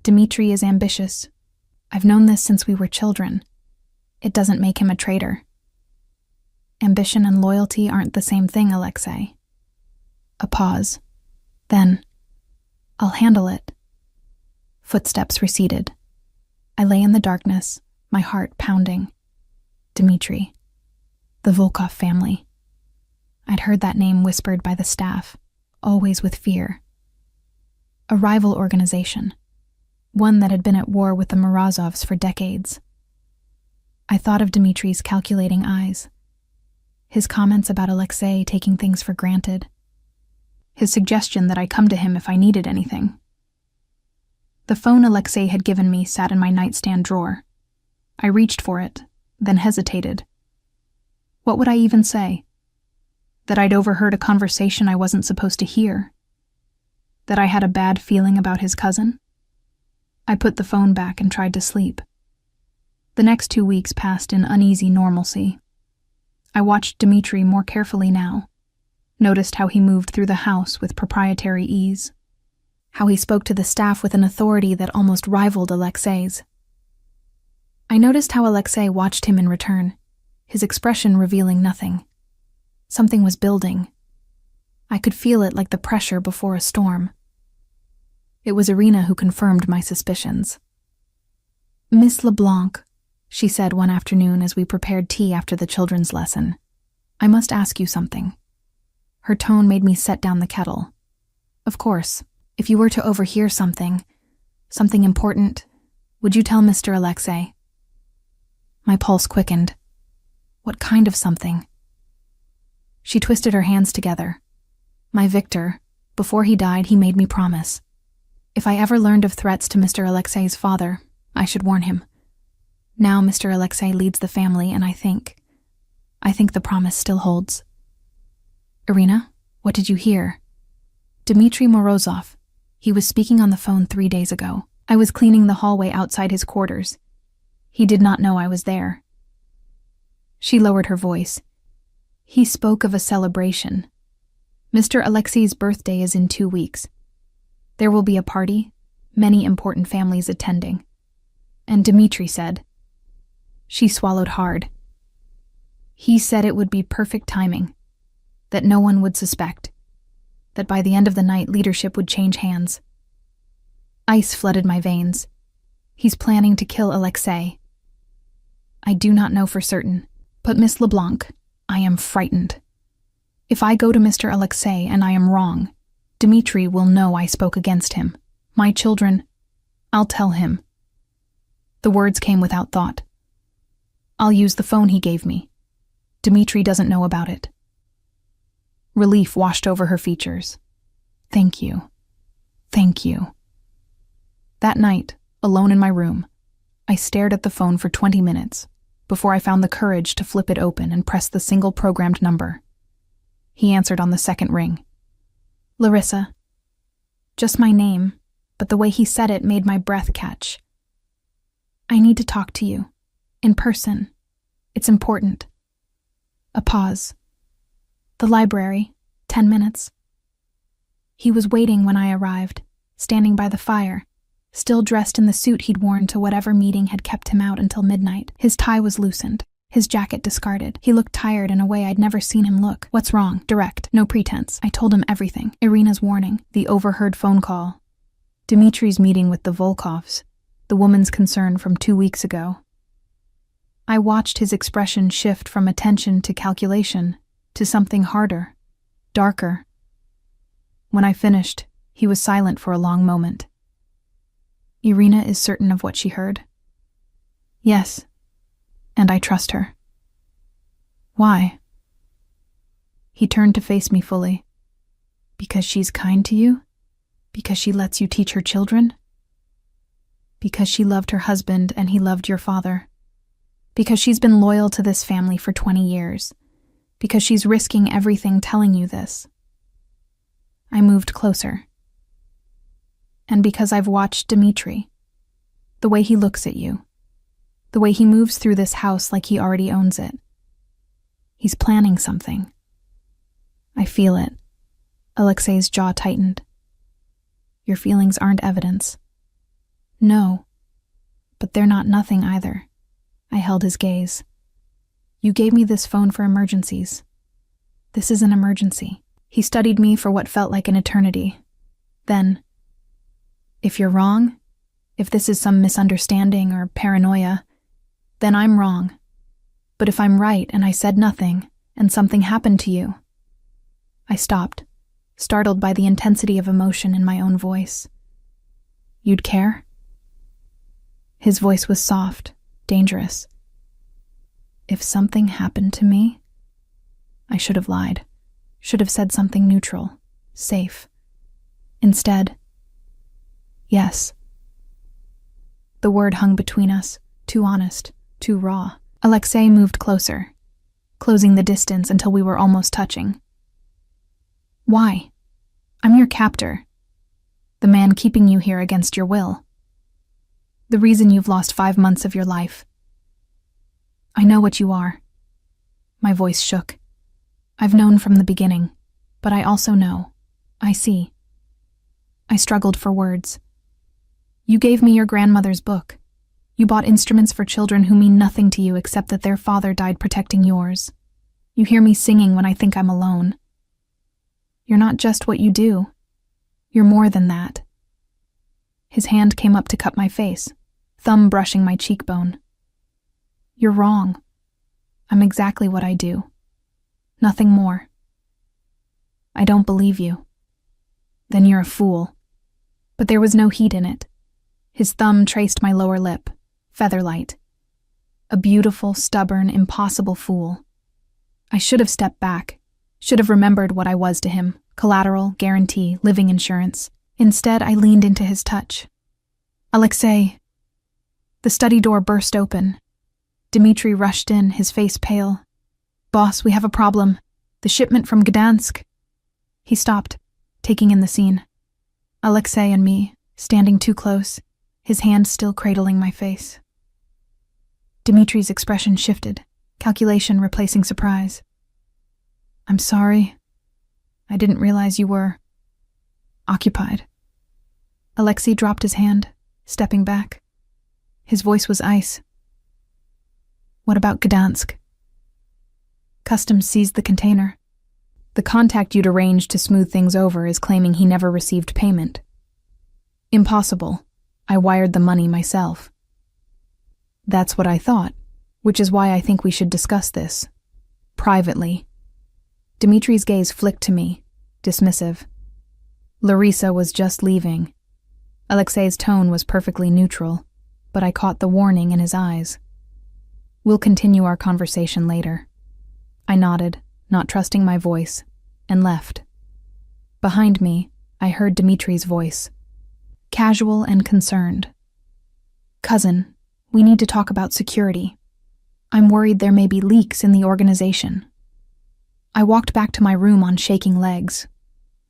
Dmitri is ambitious. I've known this since we were children. It doesn't make him a traitor. Ambition and loyalty aren't the same thing, Alexei. A pause. Then, I'll handle it. Footsteps receded. I lay in the darkness, my heart pounding. Dmitri. The Volkov family. I'd heard that name whispered by the staff, always with fear. A rival organization. One that had been at war with the Morozovs for decades. I thought of Dmitri's calculating eyes. His comments about Alexei taking things for granted. His suggestion that I come to him if I needed anything. The phone Alexei had given me sat in my nightstand drawer. I reached for it, then hesitated. What would I even say? That I'd overheard a conversation I wasn't supposed to hear? That I had a bad feeling about his cousin? I put the phone back and tried to sleep. The next 2 weeks passed in uneasy normalcy. I watched Dmitri more carefully now, noticed how he moved through the house with proprietary ease, how he spoke to the staff with an authority that almost rivaled Alexei's. I noticed how Alexei watched him in return, his expression revealing nothing. Something was building. I could feel it like the pressure before a storm. It was Irina who confirmed my suspicions. Miss LeBlanc, she said one afternoon as we prepared tea after the children's lesson, I must ask you something. Her tone made me set down the kettle. Of course, if you were to overhear something important, would you tell Mr. Alexei? My pulse quickened. What kind of something? She twisted her hands together. My Victor, before he died, he made me promise. If I ever learned of threats to Mr. Alexei's father, I should warn him. Now Mr. Alexei leads the family, and I think the promise still holds. Irina, what did you hear? Dmitry Morozov. He was speaking on the phone 3 days ago. I was cleaning the hallway outside his quarters. He did not know I was there. She lowered her voice. He spoke of a celebration. Mr. Alexei's birthday is in 2 weeks. There will be a party, many important families attending. And Dmitry said. She swallowed hard. He said it would be perfect timing, that no one would suspect, that by the end of the night leadership would change hands. Ice flooded my veins. He's planning to kill Alexei. I do not know for certain, but Miss LeBlanc, I am frightened. If I go to Mr. Alexei and I am wrong, Dmitry will know I spoke against him. My children, I'll tell him. The words came without thought. I'll use the phone he gave me. Dmitry doesn't know about it. Relief washed over her features. Thank you. Thank you. That night, alone in my room, I stared at the phone for 20 minutes before I found the courage to flip it open and press the single programmed number. He answered on the second ring. Larissa. Just my name, but the way he said it made my breath catch. I need to talk to you. In person. It's important. A pause. The library. 10 minutes. He was waiting when I arrived, standing by the fire, still dressed in the suit he'd worn to whatever meeting had kept him out until midnight. His tie was loosened, his jacket discarded. He looked tired in a way I'd never seen him look. What's wrong? Direct. No pretense. I told him everything. Irina's warning, the overheard phone call, Dmitry's meeting with the Volkovs, the woman's concern from 2 weeks ago. I watched his expression shift from attention to calculation to something harder, darker. When I finished, he was silent for a long moment. Irina is certain of what she heard? Yes, and I trust her. Why? He turned to face me fully. Because she's kind to you? Because she lets you teach her children? Because she loved her husband and he loved your father? Because she's been loyal to this family for 20 years. Because she's risking everything telling you this. I moved closer. And because I've watched Dmitry. The way he looks at you. The way he moves through this house like he already owns it. He's planning something. I feel it. Alexei's jaw tightened. Your feelings aren't evidence. No. But they're not nothing either. I held his gaze. You gave me this phone for emergencies. This is an emergency. He studied me for what felt like an eternity. Then, if you're wrong, if this is some misunderstanding or paranoia, then I'm wrong. But if I'm right and I said nothing, and something happened to you. I stopped, startled by the intensity of emotion in my own voice. You'd care? His voice was soft, dangerous. If something happened to me, I should have lied, should have said something neutral, safe. Instead, yes. The word hung between us, too honest, too raw. Alexei moved closer, closing the distance until we were almost touching. Why? I'm your captor, the man keeping you here against your will. The reason you've lost 5 months of your life. I know what you are. My voice shook. I've known from the beginning, but I also know. I see. I struggled for words. You gave me your grandmother's book. You bought instruments for children who mean nothing to you except that their father died protecting yours. You hear me singing when I think I'm alone. You're not just what you do. You're more than that. His hand came up to cup my face, thumb brushing my cheekbone. You're wrong. I'm exactly what I do. Nothing more. I don't believe you." "Then you're a fool." But there was no heat in it. His thumb traced my lower lip, featherlight. A beautiful, stubborn, impossible fool. I should have stepped back, should have remembered what I was to him: collateral, guarantee, living insurance. Instead, I leaned into his touch. "Alexei." The study door burst open. Dmitri rushed in, his face pale. "Boss, we have a problem. The shipment from Gdansk." He stopped, taking in the scene. Alexei and me, standing too close, his hand still cradling my face. Dmitri's expression shifted, calculation replacing surprise. "I'm sorry. I didn't realize you were occupied." Alexei dropped his hand, stepping back. His voice was ice. "What about Gdansk?" "Customs seized the container. The contact you'd arranged to smooth things over is claiming he never received payment." "Impossible. I wired the money myself." "That's what I thought, which is why I think we should discuss this. Privately." Dmitri's gaze flicked to me, dismissive. Larissa was just leaving. Alexei's tone was perfectly neutral, but I caught the warning in his eyes. "We'll continue our conversation later." I nodded, not trusting my voice, and left. Behind me, I heard Dmitri's voice, casual and concerned. "Cousin, we need to talk about security. I'm worried there may be leaks in the organization." I walked back to my room on shaking legs,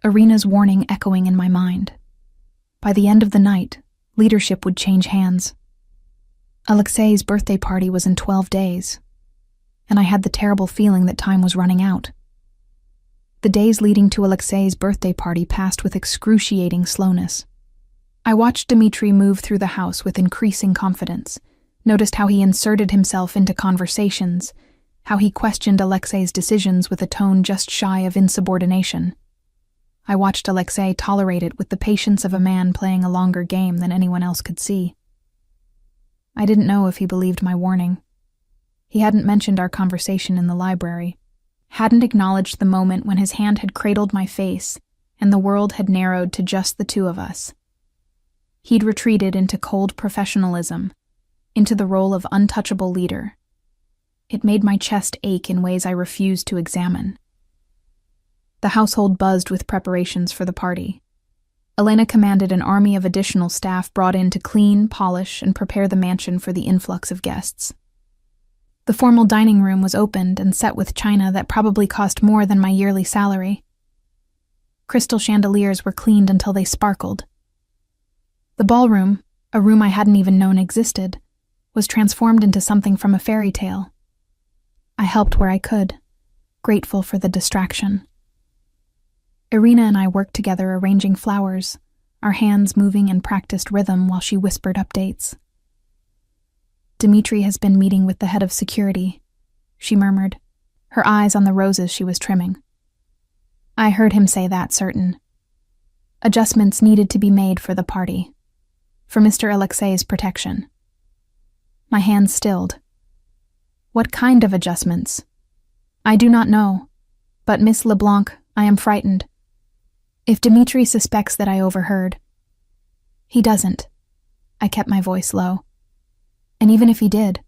Irina's warning echoing in my mind. By the end of the night, leadership would change hands. Alexei's birthday party was in 12 days, and I had the terrible feeling that time was running out. The days leading to Alexei's birthday party passed with excruciating slowness. I watched Dmitri move through the house with increasing confidence, noticed how he inserted himself into conversations, how he questioned Alexei's decisions with a tone just shy of insubordination. I watched Alexei tolerate it with the patience of a man playing a longer game than anyone else could see. I didn't know if he believed my warning. He hadn't mentioned our conversation in the library, hadn't acknowledged the moment when his hand had cradled my face and the world had narrowed to just the two of us. He'd retreated into cold professionalism, into the role of untouchable leader. It made my chest ache in ways I refused to examine. The household buzzed with preparations for the party. Elena commanded an army of additional staff brought in to clean, polish, and prepare the mansion for the influx of guests. The formal dining room was opened and set with china that probably cost more than my yearly salary. Crystal chandeliers were cleaned until they sparkled. The ballroom, a room I hadn't even known existed, was transformed into something from a fairy tale. I helped where I could, grateful for the distraction. Irina and I worked together arranging flowers, our hands moving in practiced rhythm while she whispered updates. "Dmitri has been meeting with the head of security," she murmured, her eyes on the roses she was trimming. I heard him say that, certain. Adjustments needed to be made for the party, for Mr. Alexei's protection. My hands stilled. What kind of adjustments? I do not know, but Miss LeBlanc, I am frightened. If Dmitri suspects that I overheard. He doesn't. I kept my voice low. And even if he did,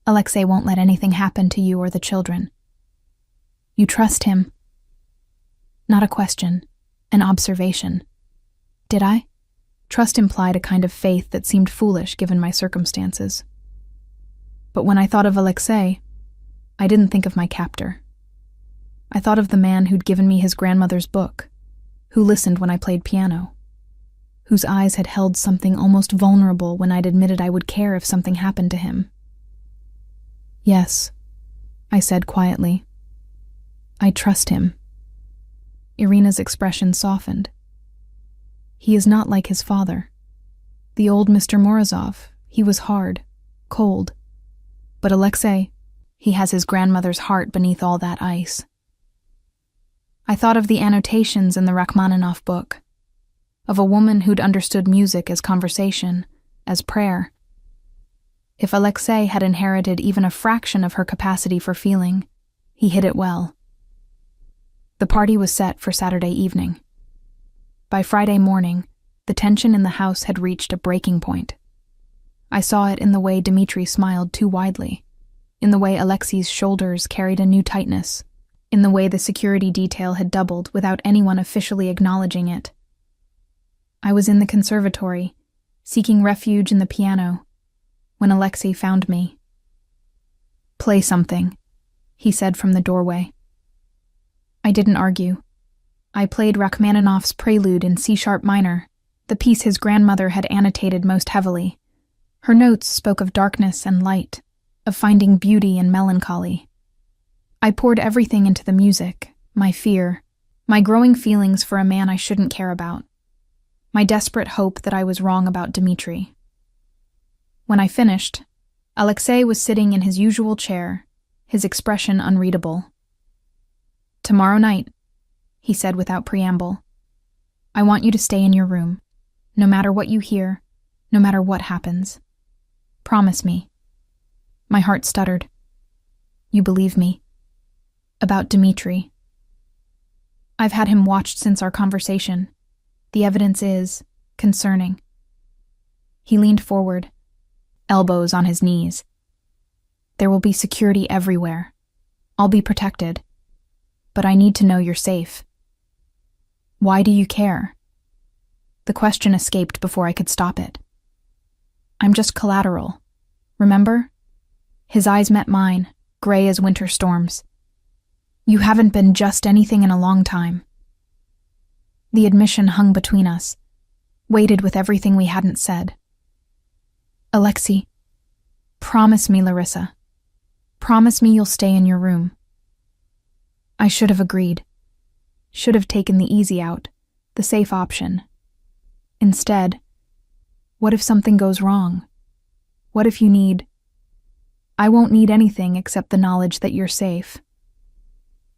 Alexei won't let anything happen to you or the children. You trust him? Not a question, an observation. Did I? Trust implied a kind of faith that seemed foolish given my circumstances. But when I thought of Alexei, I didn't think of my captor. I thought of the man who'd given me his grandmother's book, who listened when I played piano, whose eyes had held something almost vulnerable when I'd admitted I would care if something happened to him. Yes, I said quietly. I trust him. Irina's expression softened. He is not like his father. The old Mr. Morozov, he was hard, cold. But Alexei, he has his grandmother's heart beneath all that ice. I thought of the annotations in the Rachmaninoff book, of a woman who'd understood music as conversation, as prayer. If Alexei had inherited even a fraction of her capacity for feeling, he hid it well. The party was set for Saturday evening. By Friday morning, the tension in the house had reached a breaking point. I saw it in the way Dmitri smiled too widely, in the way Alexei's shoulders carried a new tightness, in the way the security detail had doubled without anyone officially acknowledging it. I was in the conservatory, seeking refuge in the piano, when Alexei found me. "Play something," he said from the doorway. I didn't argue. I played Rachmaninoff's Prelude in C-sharp minor, the piece his grandmother had annotated most heavily. Her notes spoke of darkness and light, of finding beauty and melancholy. I poured everything into the music, my fear, my growing feelings for a man I shouldn't care about, my desperate hope that I was wrong about Dmitri. When I finished, Alexei was sitting in his usual chair, his expression unreadable. "Tomorrow night," he said without preamble, "I want you to stay in your room, no matter what you hear, no matter what happens. Promise me." My heart stuttered. "You believe me? About Dmitri?" "I've had him watched since our conversation. The evidence is concerning." He leaned forward, elbows on his knees. "There will be security everywhere. I'll be protected. But I need to know you're safe." "Why do you care?" The question escaped before I could stop it. "I'm just collateral. Remember?" His eyes met mine, gray as winter storms. "You haven't been just anything in a long time." The admission hung between us, weighted with everything we hadn't said. "Alexei, promise me, Larissa. Promise me you'll stay in your room." I should have agreed. Should have taken the easy out, the safe option. Instead, what if something goes wrong? What if you need... I won't need anything except the knowledge that you're safe.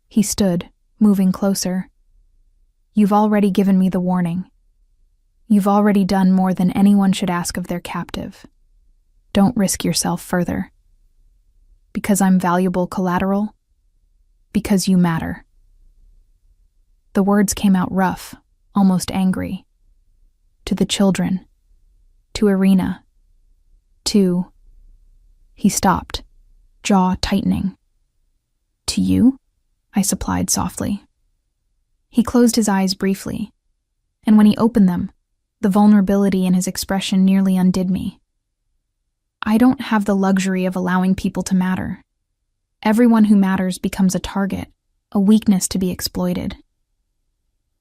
He stood, moving closer. "You've already given me the warning. You've already done more than anyone should ask of their captive. Don't risk yourself further. Because I'm valuable collateral? Because you matter." The words came out rough, almost angry. "To the children. To Irina. To..." He stopped, jaw tightening. "To you?" I supplied softly. He closed his eyes briefly, and when he opened them, the vulnerability in his expression nearly undid me. I don't have the luxury of allowing people to matter. Everyone who matters becomes a target, a weakness to be exploited.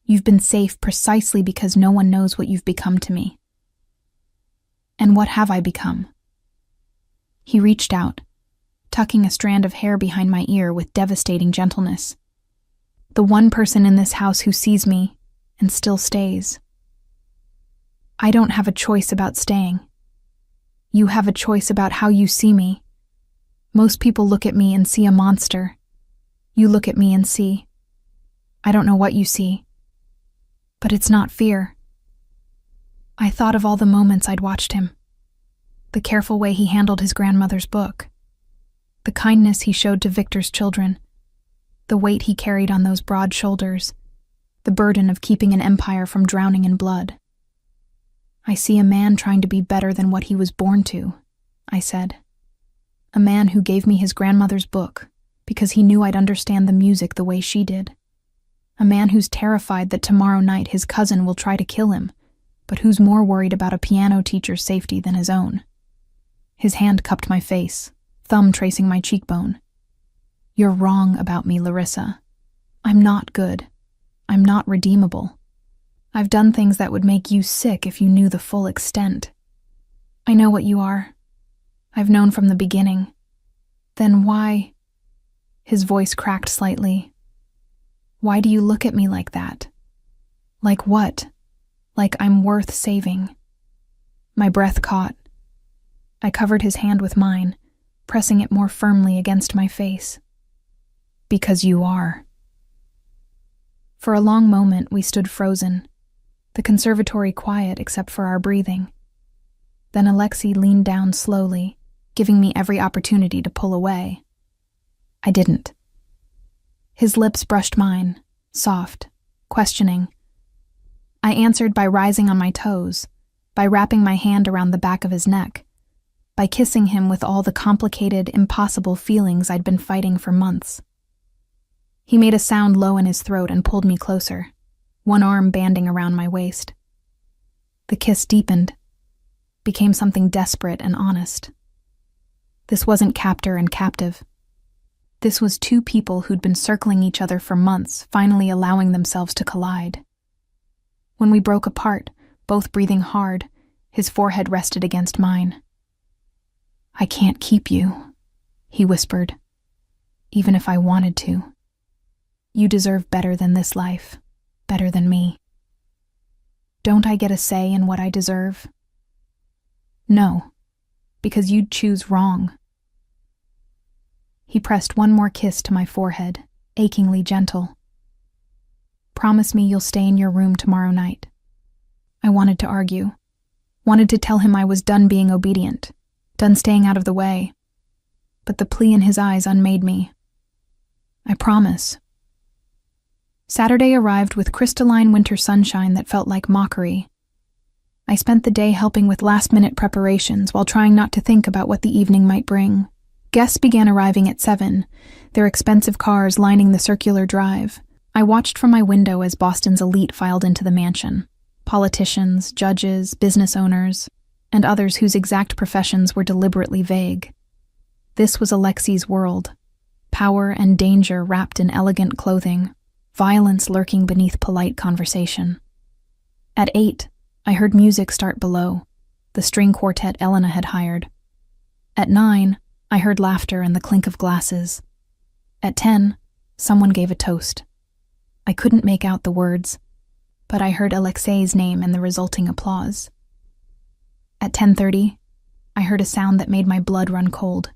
You've been safe precisely because no one knows what you've become to me. And what have I become? He reached out, tucking a strand of hair behind my ear with devastating gentleness. The one person in this house who sees me and still stays. I don't have a choice about staying. You have a choice about how you see me. Most people look at me and see a monster. You look at me and see... I don't know what you see. But it's not fear. I thought of all the moments I'd watched him. The careful way he handled his grandmother's book. The kindness he showed to Victor's children. The weight he carried on those broad shoulders. The burden of keeping an empire from drowning in blood. I see a man trying to be better than what he was born to, I said. A man who gave me his grandmother's book because he knew I'd understand the music the way she did. A man who's terrified that tomorrow night his cousin will try to kill him, but who's more worried about a piano teacher's safety than his own. His hand cupped my face, thumb tracing my cheekbone. You're wrong about me, Larissa. I'm not good. I'm not redeemable. I've done things that would make you sick if you knew the full extent. I know what you are. I've known from the beginning. Then why? His voice cracked slightly. Why do you look at me like that? Like what? Like I'm worth saving. My breath caught. I covered his hand with mine, pressing it more firmly against my face. Because you are. For a long moment, we stood frozen, the conservatory quiet except for our breathing. Then Alexei leaned down slowly, giving me every opportunity to pull away. I didn't. His lips brushed mine, soft, questioning. I answered by rising on my toes, by wrapping my hand around the back of his neck, by kissing him with all the complicated, impossible feelings I'd been fighting for months. He made a sound low in his throat and pulled me closer, one arm banding around my waist. The kiss deepened, became something desperate and honest. This wasn't captor and captive. This was two people who'd been circling each other for months, finally allowing themselves to collide. When we broke apart, both breathing hard, his forehead rested against mine. "I can't keep you," he whispered, "even if I wanted to. You deserve better than this life, better than me. Don't I get a say in what I deserve?" "No, because you'd choose wrong." He pressed one more kiss to my forehead, achingly gentle. "Promise me you'll stay in your room tomorrow night." I wanted to argue, wanted to tell him I was done being obedient, done staying out of the way, but the plea in his eyes unmade me. "I promise." Saturday arrived with crystalline winter sunshine that felt like mockery. I spent the day helping with last-minute preparations while trying not to think about what the evening might bring. Guests began arriving at 7, their expensive cars lining the circular drive. I watched from my window as Boston's elite filed into the mansion. Politicians, judges, business owners, and others whose exact professions were deliberately vague. This was Alexi's world. Power and danger wrapped in elegant clothing, violence lurking beneath polite conversation. At 8, I heard music start below, the string quartet Elena had hired. At 9, I heard laughter and the clink of glasses. At 10, someone gave a toast. I couldn't make out the words, but I heard Alexei's name and the resulting applause. At 10:30, I heard a sound that made my blood run cold.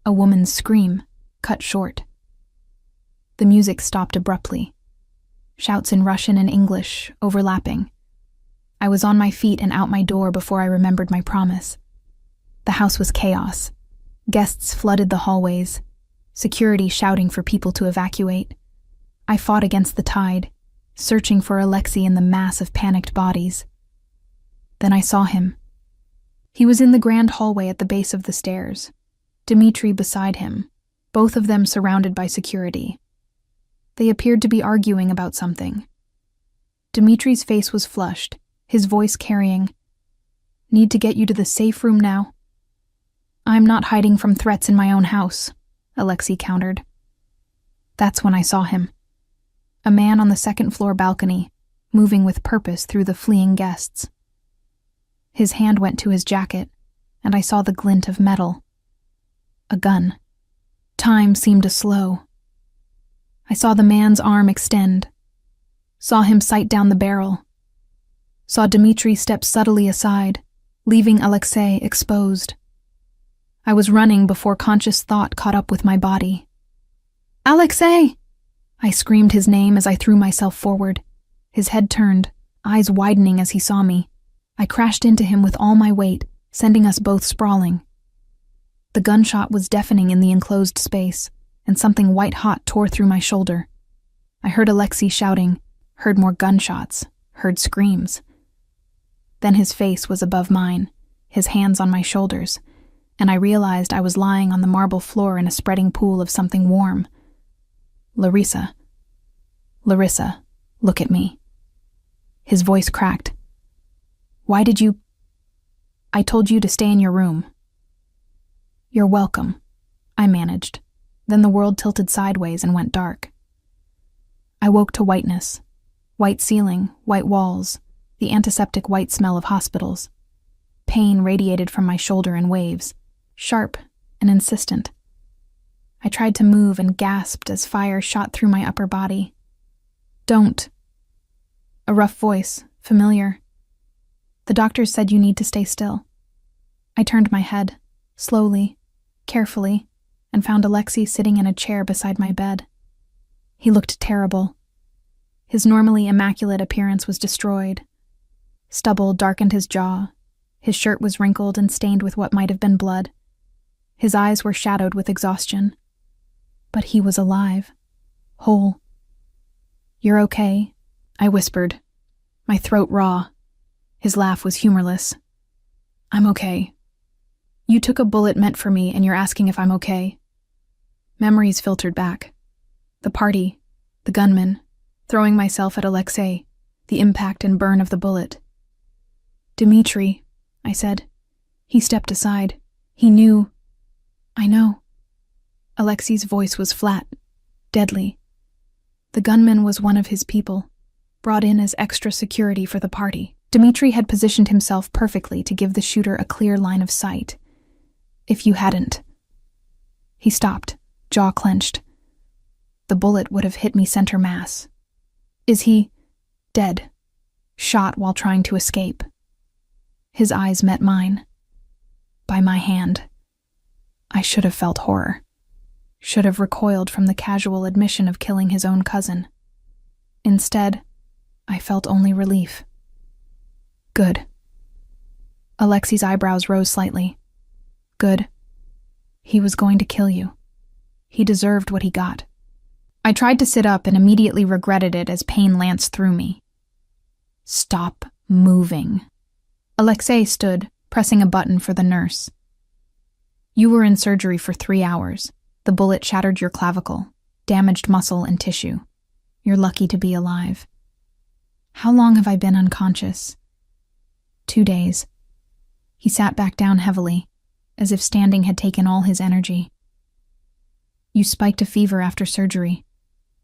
A woman's scream, cut short. The music stopped abruptly. Shouts in Russian and English, overlapping. I was on my feet and out my door before I remembered my promise. The house was chaos. Guests flooded the hallways, security shouting for people to evacuate. I fought against the tide, searching for Alexei in the mass of panicked bodies. Then I saw him. He was in the grand hallway at the base of the stairs, Dmitri beside him, both of them surrounded by security. They appeared to be arguing about something. Dmitri's face was flushed, his voice carrying, "Need to get you to the safe room now." "I'm not hiding from threats in my own house," Alexei countered. That's when I saw him. A man on the second-floor balcony, moving with purpose through the fleeing guests. His hand went to his jacket, and I saw the glint of metal. A gun. Time seemed to slow. I saw the man's arm extend, saw him sight down the barrel, saw Dmitri step subtly aside, leaving Alexei exposed. I was running before conscious thought caught up with my body. "Alexei!" I screamed his name as I threw myself forward. His head turned, eyes widening as he saw me. I crashed into him with all my weight, sending us both sprawling. The gunshot was deafening in the enclosed space, and something white-hot tore through my shoulder. I heard Alexei shouting, heard more gunshots, heard screams. Then his face was above mine, his hands on my shoulders, and I realized I was lying on the marble floor in a spreading pool of something warm. "Larissa. Larissa, look at me." His voice cracked. "Why did you—" "I told you to stay in your room." "You're welcome," I managed. Then the world tilted sideways and went dark. I woke to whiteness. White ceiling, white walls, the antiseptic white smell of hospitals. Pain radiated from my shoulder in waves, sharp and insistent. I tried to move and gasped as fire shot through my upper body. "Don't." A rough voice, familiar. "The doctors said you need to stay still." I turned my head, slowly, carefully, and found Alexei sitting in a chair beside my bed. He looked terrible. His normally immaculate appearance was destroyed. Stubble darkened his jaw. His shirt was wrinkled and stained with what might have been blood. His eyes were shadowed with exhaustion. But he was alive, whole. You're okay, I whispered, my throat raw. His laugh was humorless. I'm okay. You took a bullet meant for me and you're asking if I'm okay. Memories filtered back. The party, the gunman, throwing myself at Alexei, the impact and burn of the bullet. Dmitri, I said. He stepped aside. He knew. I know. Alexei's voice was flat, deadly. The gunman was one of his people, brought in as extra security for the party. Dmitri had positioned himself perfectly to give the shooter a clear line of sight. If you hadn't. He stopped, jaw clenched. The bullet would have hit me center mass. Is he dead? Shot while trying to escape. His eyes met mine. By my hand. I should have felt horror. Should have recoiled from the casual admission of killing his own cousin. Instead, I felt only relief. Good. Alexei's eyebrows rose slightly. Good. He was going to kill you. He deserved what he got. I tried to sit up and immediately regretted it as pain lanced through me. Stop moving. Alexei stood, pressing a button for the nurse. You were in surgery for 3 hours. The bullet shattered your clavicle, damaged muscle and tissue. You're lucky to be alive. How long have I been unconscious? 2 days. He sat back down heavily, as if standing had taken all his energy. You spiked a fever after surgery.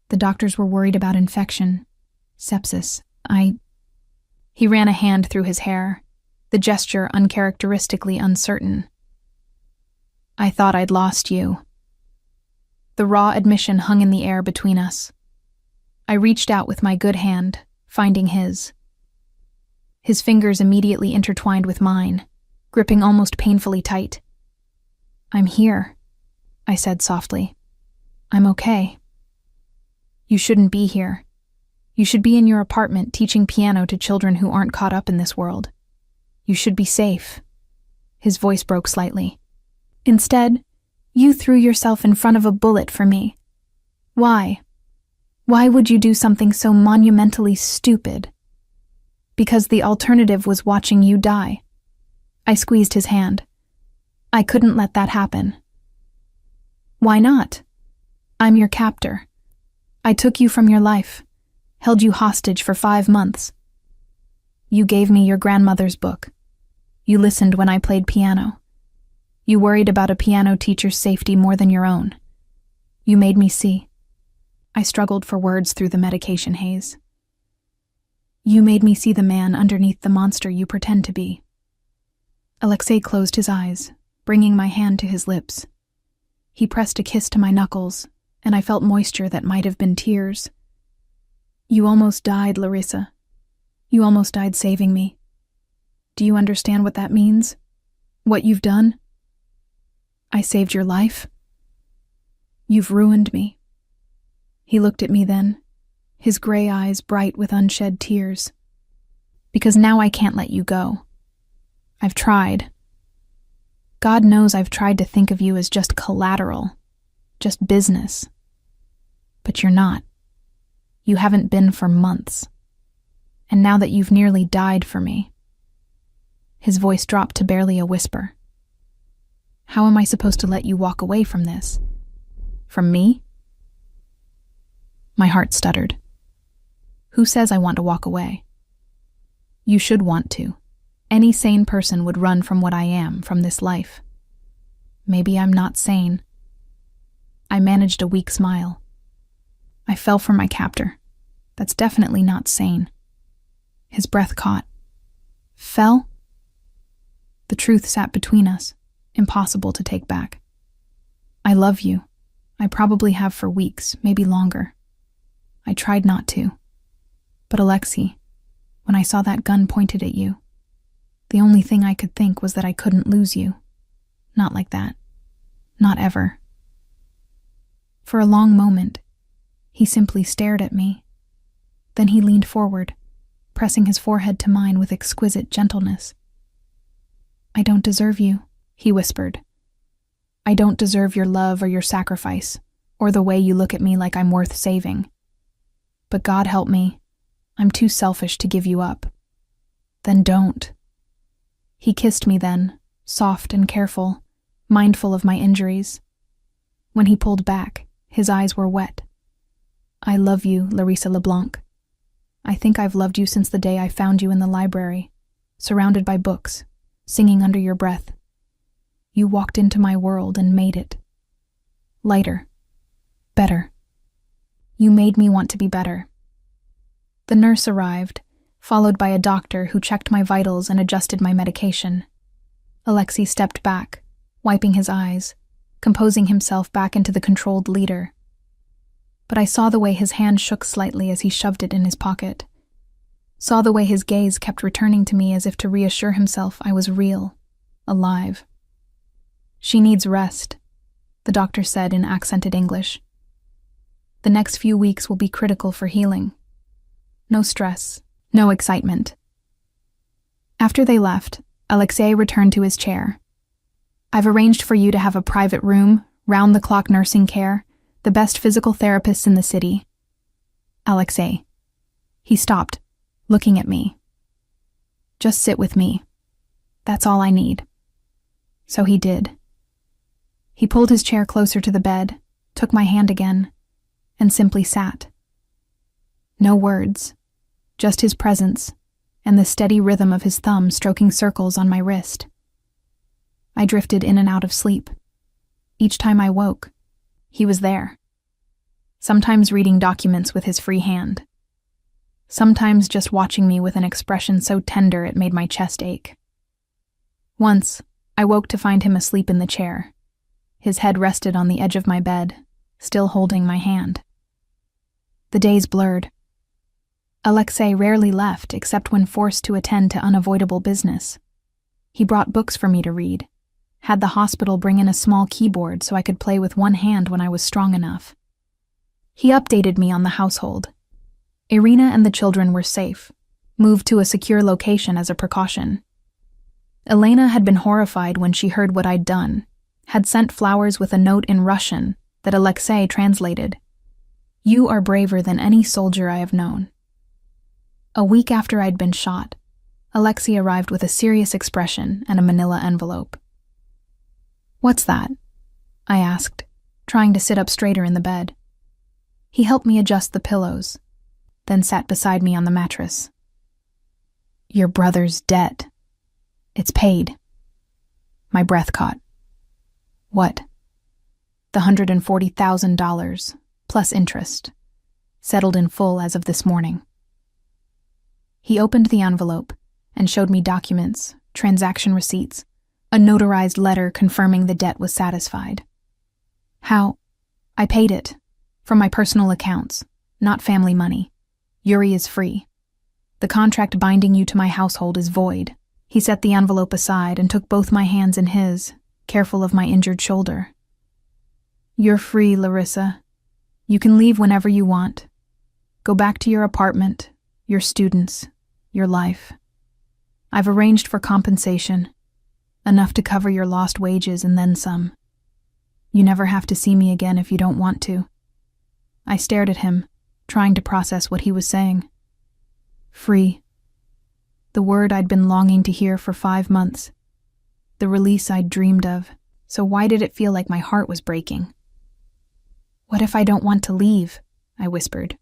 The doctors were worried about infection, sepsis. He ran a hand through his hair, the gesture uncharacteristically uncertain. I thought I'd lost you. The raw admission hung in the air between us. I reached out with my good hand, finding his. His fingers immediately intertwined with mine, gripping almost painfully tight. I'm here, I said softly. I'm okay. You shouldn't be here. You should be in your apartment teaching piano to children who aren't caught up in this world. You should be safe. His voice broke slightly. Instead, you threw yourself in front of a bullet for me. Why? Why would you do something so monumentally stupid? Because the alternative was watching you die. I squeezed his hand. I couldn't let that happen. Why not? I'm your captor. I took you from your life, held you hostage for 5 months. You gave me your grandmother's book. You listened when I played piano. You worried about a piano teacher's safety more than your own. You made me see. I struggled for words through the medication haze. You made me see the man underneath the monster you pretend to be. Alexei closed his eyes, bringing my hand to his lips. He pressed a kiss to my knuckles, and I felt moisture that might have been tears. You almost died, Larissa. You almost died saving me. Do you understand what that means? What you've done? I saved your life. You've ruined me. He looked at me then, his gray eyes bright with unshed tears. Because now I can't let you go. I've tried. God knows I've tried to think of you as just collateral, just business. But you're not. You haven't been for months. And now that you've nearly died for me. His voice dropped to barely a whisper. How am I supposed to let you walk away from this? From me? My heart stuttered. Who says I want to walk away? You should want to. Any sane person would run from what I am, from this life. Maybe I'm not sane. I managed a weak smile. I fell for my captor. That's definitely not sane. His breath caught. Fell? The truth sat between us, impossible to take back. I love you. I probably have for weeks, maybe longer. I tried not to. But Alexei, when I saw that gun pointed at you, the only thing I could think was that I couldn't lose you. Not like that. Not ever. For a long moment, he simply stared at me. Then he leaned forward, pressing his forehead to mine with exquisite gentleness. I don't deserve you, he whispered. I don't deserve your love or your sacrifice, or the way you look at me like I'm worth saving. But God help me, I'm too selfish to give you up. Then don't. He kissed me then, soft and careful, mindful of my injuries. When he pulled back, his eyes were wet. I love you, Larissa LeBlanc. I think I've loved you since the day I found you in the library, surrounded by books, singing under your breath. You walked into my world and made it lighter, better. You made me want to be better. The nurse arrived, followed by a doctor who checked my vitals and adjusted my medication. Alexei stepped back, wiping his eyes, composing himself back into the controlled leader. But I saw the way his hand shook slightly as he shoved it in his pocket. Saw the way his gaze kept returning to me as if to reassure himself I was real, alive. She needs rest, the doctor said in accented English. The next few weeks will be critical for healing. No stress, no excitement. After they left, Alexei returned to his chair. I've arranged for you to have a private room, round-the-clock nursing care, the best physical therapists in the city. Alexei. He stopped, looking at me. Just sit with me. That's all I need. So he did. He pulled his chair closer to the bed, took my hand again, and simply sat. No words, just his presence and the steady rhythm of his thumb stroking circles on my wrist. I drifted in and out of sleep. Each time I woke, he was there. Sometimes reading documents with his free hand. Sometimes just watching me with an expression so tender it made my chest ache. Once, I woke to find him asleep in the chair. His head rested on the edge of my bed, still holding my hand. The days blurred. Alexei rarely left except when forced to attend to unavoidable business. He brought books for me to read, had the hospital bring in a small keyboard so I could play with one hand when I was strong enough. He updated me on the household. Irina and the children were safe, moved to a secure location as a precaution. Elena had been horrified when she heard what I'd done, had sent flowers with a note in Russian that Alexei translated. You are braver than any soldier I have known. A week after I'd been shot, Alexei arrived with a serious expression and a manila envelope. What's that? I asked, trying to sit up straighter in the bed. He helped me adjust the pillows, then sat beside me on the mattress. Your brother's debt. It's paid. My breath caught. What? The $140,000, plus interest, settled in full as of this morning. He opened the envelope and showed me documents, transaction receipts, a notarized letter confirming the debt was satisfied. How? I paid it, from my personal accounts, not family money. Yuri is free. The contract binding you to my household is void. He set the envelope aside and took both my hands in his, careful of my injured shoulder. You're free, Larissa. You can leave whenever you want. Go back to your apartment, your students, your life. I've arranged for compensation, enough to cover your lost wages and then some. You never have to see me again if you don't want to. I stared at him, trying to process what he was saying. Free. The word I'd been longing to hear for 5 months. The release I'd dreamed of, so why did it feel like my heart was breaking? What if I don't want to leave? I whispered.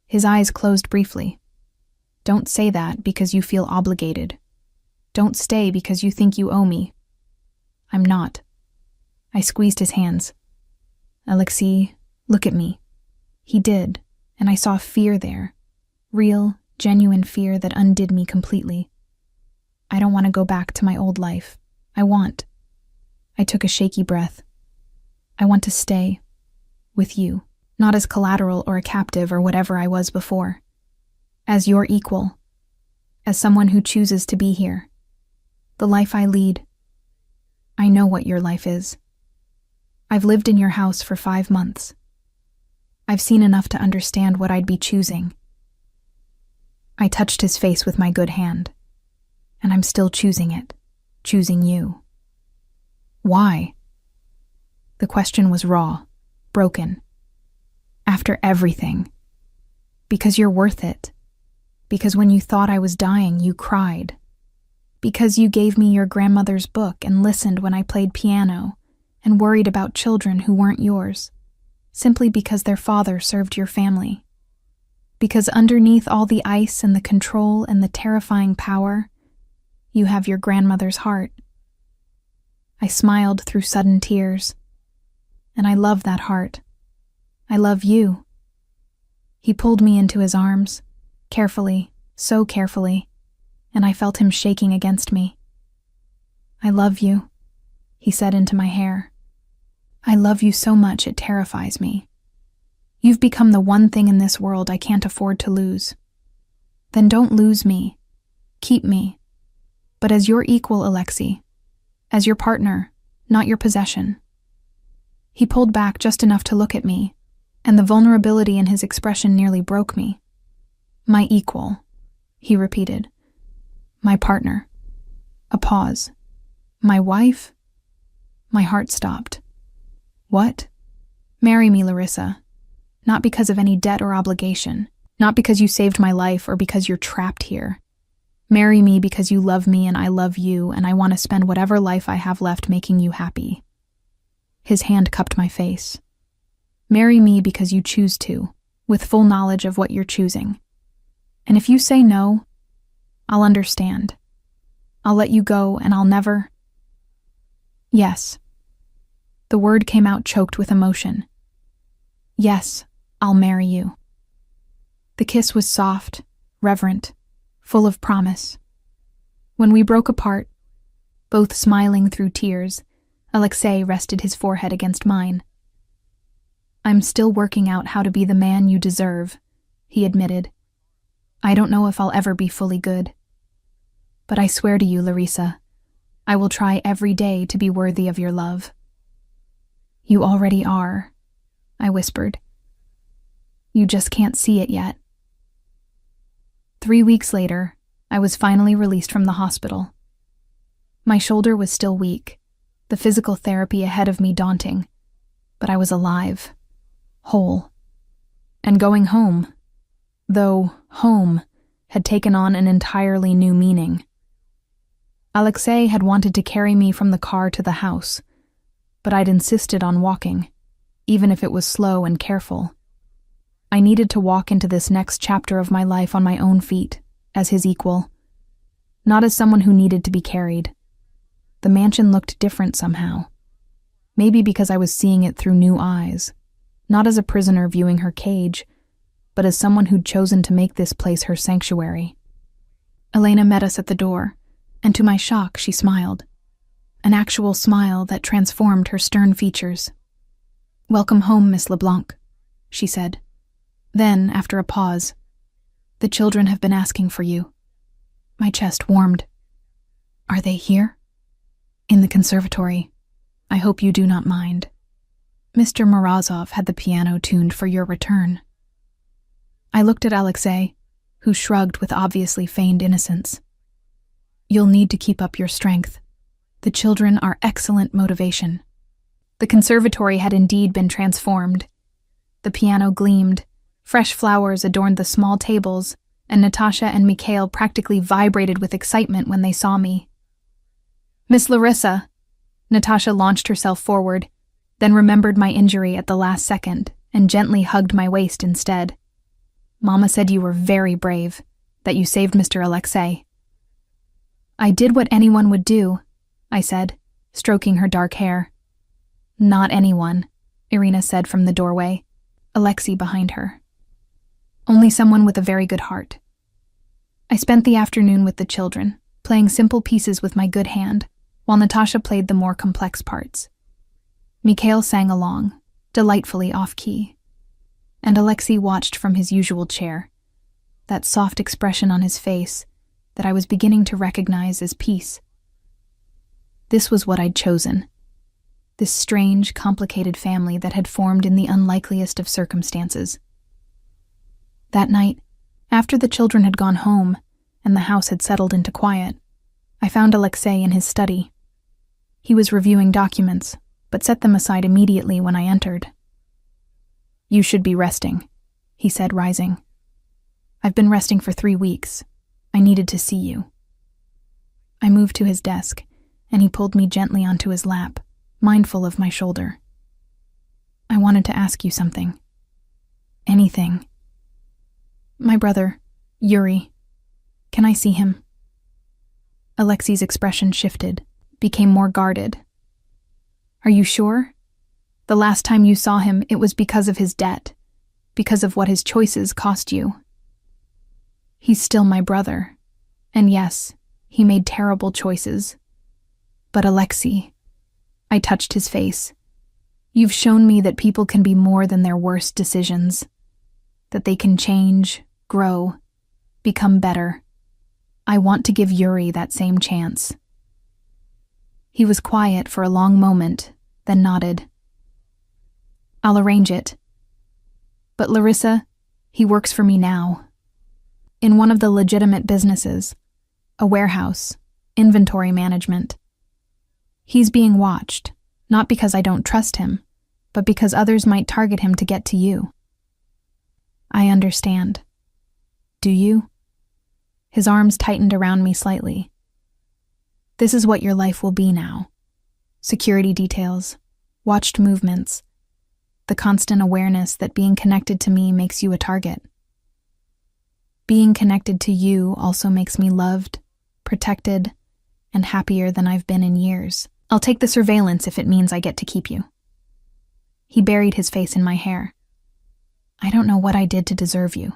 His eyes closed briefly. Don't say that because you feel obligated. Don't stay because you think you owe me. I'm not. I squeezed his hands. Alexei, look at me. He did, and I saw fear there. Real, genuine fear that undid me completely. I don't want to go back to my old life. I took a shaky breath. I want to stay. With you. Not as collateral or a captive or whatever I was before. As your equal. As someone who chooses to be here. The life I lead. I know what your life is. I've lived in your house for 5 months. I've seen enough to understand what I'd be choosing. I touched his face with my good hand. And I'm still choosing it. Choosing you. Why? The question was raw, broken. After everything. Because you're worth it. Because when you thought I was dying, you cried. Because you gave me your grandmother's book and listened when I played piano and worried about children who weren't yours, simply because their father served your family. Because underneath all the ice and the control and the terrifying power, you have your grandmother's heart. I smiled through sudden tears. And I love that heart. I love you. He pulled me into his arms, carefully, so carefully, and I felt him shaking against me. I love you, he said into my hair. I love you so much it terrifies me. You've become the one thing in this world I can't afford to lose. Then don't lose me. Keep me. But as your equal, Alexei. As your partner, not your possession. He pulled back just enough to look at me, and the vulnerability in his expression nearly broke me. My equal, he repeated. My partner. A pause. My wife? My heart stopped. What? Marry me, Larissa. Not because of any debt or obligation. Not because you saved my life or because you're trapped here. Marry me because you love me and I love you and I want to spend whatever life I have left making you happy. His hand cupped my face. Marry me because you choose to, with full knowledge of what you're choosing. And if you say no, I'll understand. I'll let you go and I'll never... Yes. The word came out choked with emotion. Yes, I'll marry you. The kiss was soft, reverent, full of promise. When we broke apart, both smiling through tears, Alexei rested his forehead against mine. I'm still working out how to be the man you deserve, he admitted. I don't know if I'll ever be fully good. But I swear to you, Larissa, I will try every day to be worthy of your love. You already are, I whispered. You just can't see it yet. 3 weeks later, I was finally released from the hospital. My shoulder was still weak, the physical therapy ahead of me daunting, but I was alive, whole, and going home, though home had taken on an entirely new meaning. Alexei had wanted to carry me from the car to the house, but I'd insisted on walking, even if it was slow and careful. I needed to walk into this next chapter of my life on my own feet, as his equal, not as someone who needed to be carried. The mansion looked different somehow. Maybe because I was seeing it through new eyes, not as a prisoner viewing her cage, but as someone who'd chosen to make this place her sanctuary. Elena met us at the door, and to my shock she smiled. An actual smile that transformed her stern features. "Welcome home, Miss LeBlanc," she said. Then, after a pause, "The children have been asking for you." My chest warmed. "Are they here?" "In the conservatory. I hope you do not mind. Mr. Morozov had the piano tuned for your return." I looked at Alexei, who shrugged with obviously feigned innocence. "You'll need to keep up your strength. The children are excellent motivation." The conservatory had indeed been transformed. The piano gleamed, fresh flowers adorned the small tables, and Natasha and Mikhail practically vibrated with excitement when they saw me. "Miss Larissa," Natasha launched herself forward, then remembered my injury at the last second and gently hugged my waist instead. "Mama said you were very brave, that you saved Mr. Alexei." "I did what anyone would do," I said, stroking her dark hair. "Not anyone," Irina said from the doorway, Alexei behind her. "Only someone with a very good heart." I spent the afternoon with the children, playing simple pieces with my good hand, while Natasha played the more complex parts. Mikhail sang along, delightfully off-key, and Alexei watched from his usual chair, that soft expression on his face that I was beginning to recognize as peace. This was what I'd chosen. This strange, complicated family that had formed in the unlikeliest of circumstances. That night, after the children had gone home and the house had settled into quiet, I found Alexei in his study. He was reviewing documents, but set them aside immediately when I entered. "You should be resting," he said, rising. I've been resting for 3 weeks. I needed to see you." I moved to his desk, and he pulled me gently onto his lap, mindful of my shoulder. "I wanted to ask you something." "Anything." "My brother, Yuri. Can I see him?" Alexei's expression shifted, became more guarded. "Are you sure? The last time you saw him, it was because of his debt, because of what his choices cost you." "He's still my brother. And yes, he made terrible choices. But Alexei," I touched his face, "you've shown me that people can be more than their worst decisions, that they can change, grow, become better. I want to give Yuri that same chance." He was quiet for a long moment, then nodded. "I'll arrange it. But Larissa, he works for me now. In one of the legitimate businesses, a warehouse, inventory management. He's being watched, not because I don't trust him, but because others might target him to get to you." "I understand. Do you?" His arms tightened around me slightly. "This is what your life will be now. Security details, watched movements, the constant awareness that being connected to me makes you a target. Being connected to you also makes me loved, protected, and happier than I've been in years. I'll take the surveillance if it means I get to keep you." He buried his face in my hair. "I don't know what I did to deserve you.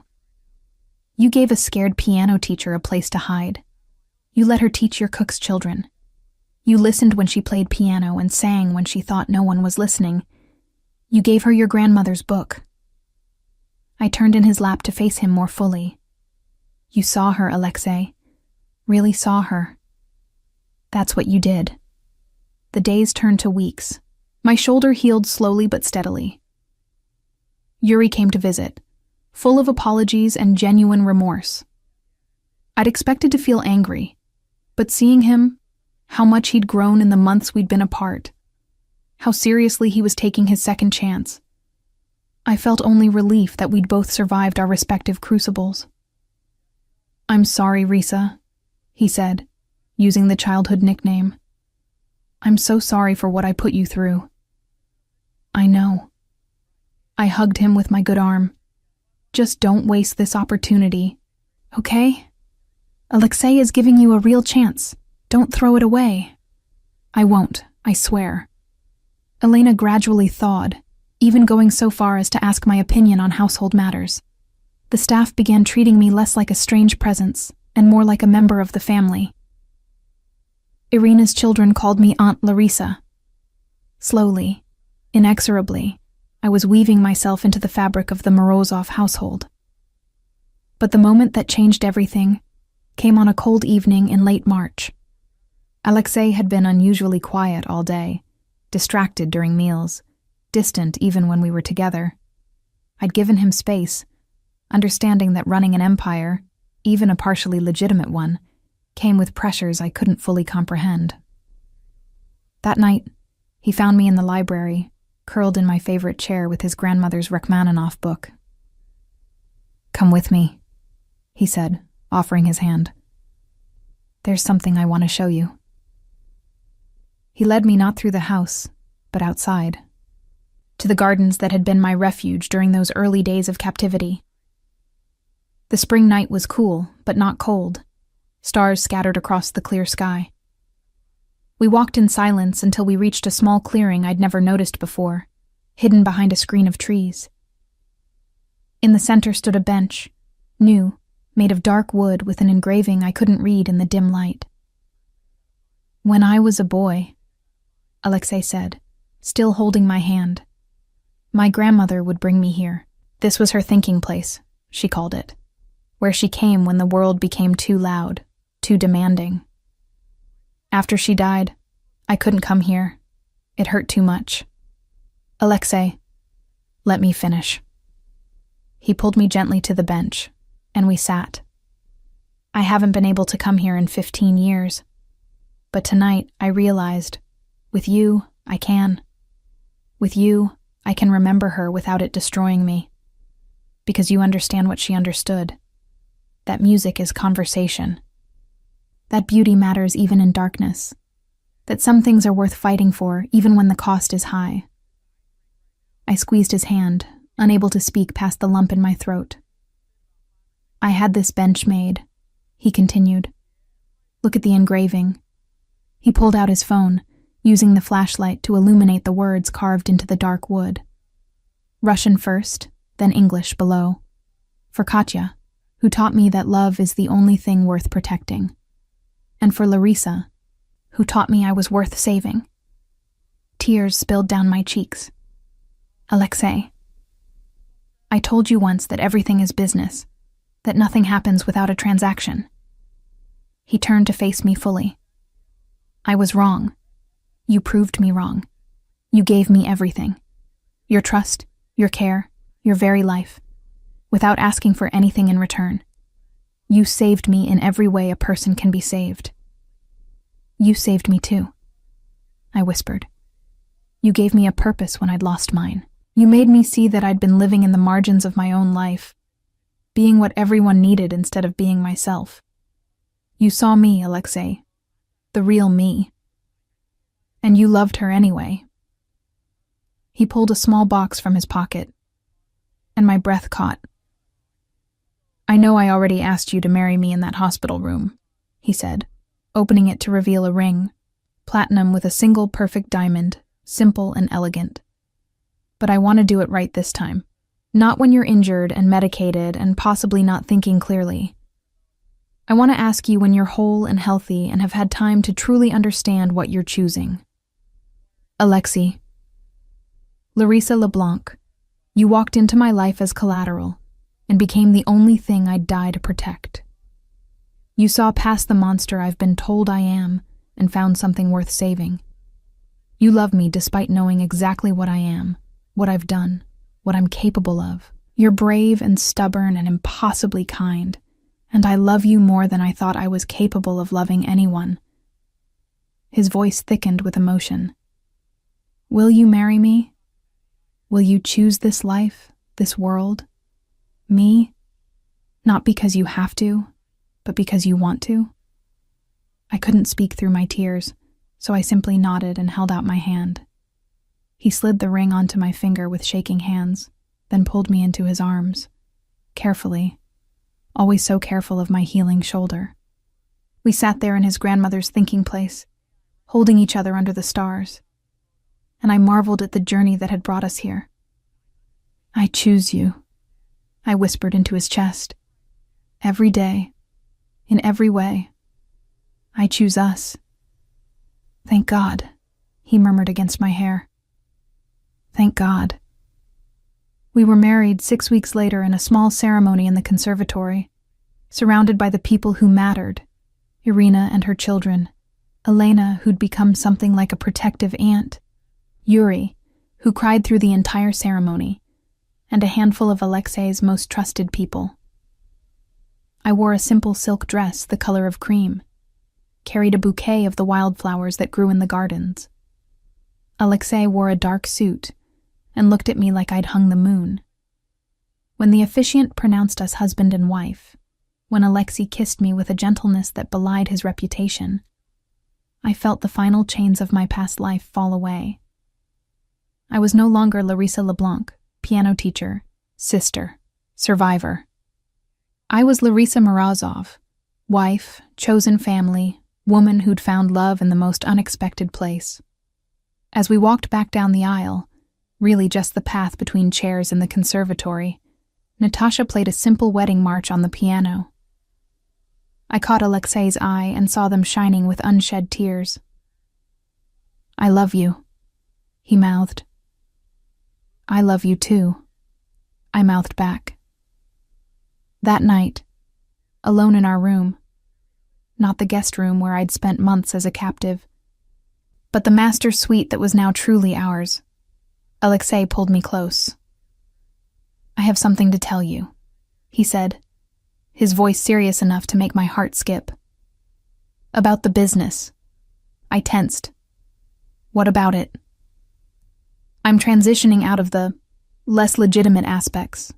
You gave a scared piano teacher a place to hide. You let her teach your cook's children. You listened when she played piano and sang when she thought no one was listening. You gave her your grandmother's book." I turned in his lap to face him more fully. "You saw her, Alexei. Really saw her. That's what you did." The days turned to weeks. My shoulder healed slowly but steadily. Yuri came to visit, full of apologies and genuine remorse. I'd expected to feel angry, but seeing him, how much he'd grown in the months we'd been apart, how seriously he was taking his second chance, I felt only relief that we'd both survived our respective crucibles. "I'm sorry, Risa," he said, using the childhood nickname. "I'm so sorry for what I put you through." "I know." I hugged him with my good arm. "Just don't waste this opportunity, okay? Alexei is giving you a real chance. Don't throw it away." "I won't, I swear." Elena gradually thawed, even going so far as to ask my opinion on household matters. The staff began treating me less like a strange presence and more like a member of the family. Irina's children called me Aunt Larissa. Slowly, inexorably, I was weaving myself into the fabric of the Morozov household. But the moment that changed everything came on a cold evening in late March. Alexei had been unusually quiet all day, distracted during meals, distant even when we were together. I'd given him space, understanding that running an empire, even a partially legitimate one, came with pressures I couldn't fully comprehend. That night, he found me in the library, curled in my favorite chair with his grandmother's Rachmaninoff book. "Come with me," he said, offering his hand. "There's something I want to show you." He led me not through the house, but outside, to the gardens that had been my refuge during those early days of captivity. The spring night was cool, but not cold, stars scattered across the clear sky. We walked in silence until we reached a small clearing I'd never noticed before, hidden behind a screen of trees. In the center stood a bench, new, made of dark wood with an engraving I couldn't read in the dim light. "When I was a boy," Alexei said, still holding my hand, "my grandmother would bring me here. This was her thinking place, she called it, where she came when the world became too loud, too demanding. After she died, I couldn't come here. It hurt too much. Alexei, let me finish." He pulled me gently to the bench, and we sat. I haven't been able to come here in 15 years, but tonight I realized, with you, I can. With you, I can remember her without it destroying me, because you understand what she understood, that music is conversation, that beauty matters even in darkness, that some things are worth fighting for even when the cost is high. I squeezed his hand, unable to speak past the lump in my throat. I had this bench made, he continued. Look at the engraving. He pulled out his phone, using the flashlight to illuminate the words carved into the dark wood. Russian first, then English below. For Katya, who taught me that love is the only thing worth protecting. And for Larissa, who taught me I was worth saving. Tears spilled down my cheeks. Alexei, I told you once that everything is business, that nothing happens without a transaction. He turned to face me fully. I was wrong. You proved me wrong. You gave me everything. Your trust, your care, your very life, without asking for anything in return. You saved me in every way a person can be saved. You saved me too, I whispered. You gave me a purpose when I'd lost mine. You made me see that I'd been living in the margins of my own life, being what everyone needed instead of being myself. You saw me, Alexei, the real me. And you loved her anyway. He pulled a small box from his pocket, and my breath caught. I know I already asked you to marry me in that hospital room, he said, opening it to reveal a ring, platinum with a single perfect diamond, simple and elegant. But I want to do it right this time. Not when you're injured and medicated and possibly not thinking clearly. I want to ask you when you're whole and healthy and have had time to truly understand what you're choosing. Alexei. Larissa LeBlanc, you walked into my life as collateral and became the only thing I'd die to protect. You saw past the monster I've been told I am and found something worth saving. You love me despite knowing exactly what I am, what I've done, what I'm capable of. You're brave and stubborn and impossibly kind, and I love you more than I thought I was capable of loving anyone. His voice thickened with emotion. Will you marry me? Will you choose this life, this world? Me? Not because you have to, but because you want to? I couldn't speak through my tears, so I simply nodded and held out my hand. He slid the ring onto my finger with shaking hands, then pulled me into his arms. Carefully, always so careful of my healing shoulder. We sat there in his grandmother's thinking place, holding each other under the stars, and I marveled at the journey that had brought us here. I choose you, I whispered into his chest. Every day, in every way, I choose us. Thank God, he murmured against my hair. Thank God. We were married 6 weeks later in a small ceremony in the conservatory, surrounded by the people who mattered, Irina and her children, Elena, who'd become something like a protective aunt, Yuri, who cried through the entire ceremony, and a handful of Alexei's most trusted people. I wore a simple silk dress the color of cream, carried a bouquet of the wildflowers that grew in the gardens. Alexei wore a dark suit and looked at me like I'd hung the moon. When the officiant pronounced us husband and wife, when Alexei kissed me with a gentleness that belied his reputation, I felt the final chains of my past life fall away. I was no longer Larissa LeBlanc, piano teacher, sister, survivor. I was Larissa Morozov, wife, chosen family, woman who'd found love in the most unexpected place. As we walked back down the aisle, really just the path between chairs in the conservatory, Natasha played a simple wedding march on the piano. I caught Alexei's eye and saw them shining with unshed tears. I love you, he mouthed. I love you too, I mouthed back. That night, alone in our room, not the guest room where I'd spent months as a captive, but the master suite that was now truly ours, Alexei pulled me close. I have something to tell you, he said, his voice serious enough to make my heart skip. About the business. I tensed. What about it? I'm transitioning out of the less legitimate aspects.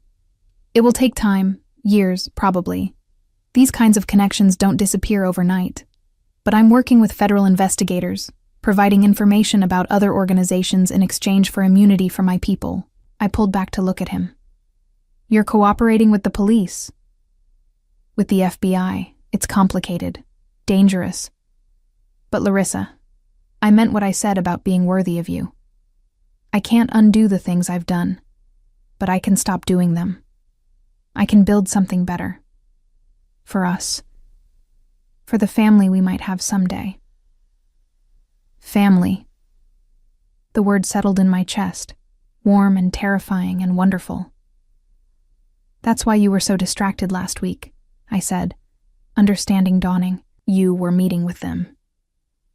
It will take time, years probably, These kinds of connections don't disappear overnight. But I'm working with federal investigators, providing information about other organizations in exchange for immunity for my people. I pulled back to look at him. You're cooperating with the police. With the FBI, it's complicated, dangerous. But Larissa, I meant what I said about being worthy of you. I can't undo the things I've done, but I can stop doing them. I can build something better. For us. For the family we might have someday. Family. The word settled in my chest, warm and terrifying and wonderful. That's why you were so distracted last week, I said, understanding dawning. You were meeting with them.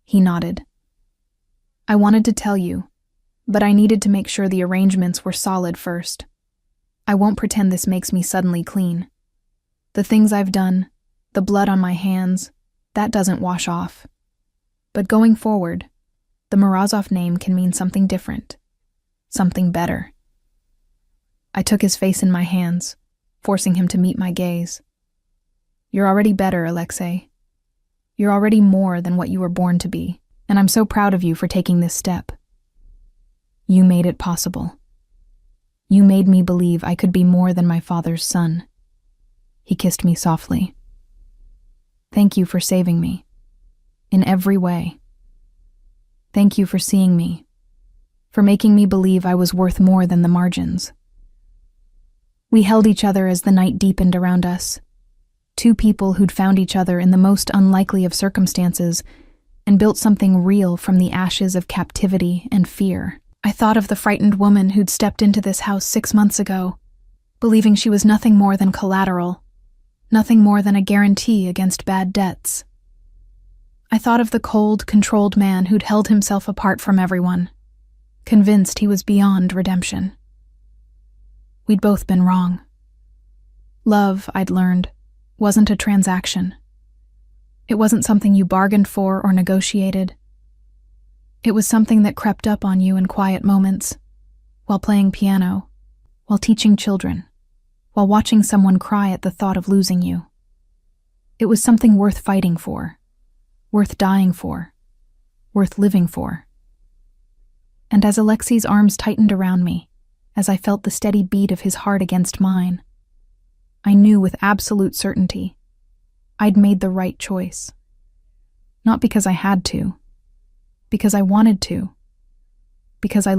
He nodded. I wanted to tell you, but I needed to make sure the arrangements were solid first. I won't pretend this makes me suddenly clean. The things I've done, the blood on my hands, that doesn't wash off. But going forward, the Morozov name can mean something different, something better. I took his face in my hands, forcing him to meet my gaze. You're already better, Alexei. You're already more than what you were born to be, and I'm so proud of you for taking this step. You made it possible. You made me believe I could be more than my father's son. He kissed me softly. Thank you for saving me. In every way. Thank you for seeing me. For making me believe I was worth more than the margins. We held each other as the night deepened around us. Two people who'd found each other in the most unlikely of circumstances and built something real from the ashes of captivity and fear. I thought of the frightened woman who'd stepped into this house 6 months ago, believing she was nothing more than collateral, nothing more than a guarantee against bad debts. I thought of the cold, controlled man who'd held himself apart from everyone, convinced he was beyond redemption. We'd both been wrong. Love, I'd learned, wasn't a transaction. It wasn't something you bargained for or negotiated. It was something that crept up on you in quiet moments, while playing piano, while teaching children, while watching someone cry at the thought of losing you. It was something worth fighting for, worth dying for, worth living for. And as Alexei's arms tightened around me, as I felt the steady beat of his heart against mine, I knew with absolute certainty I'd made the right choice. Not because I had to, because I wanted to, because I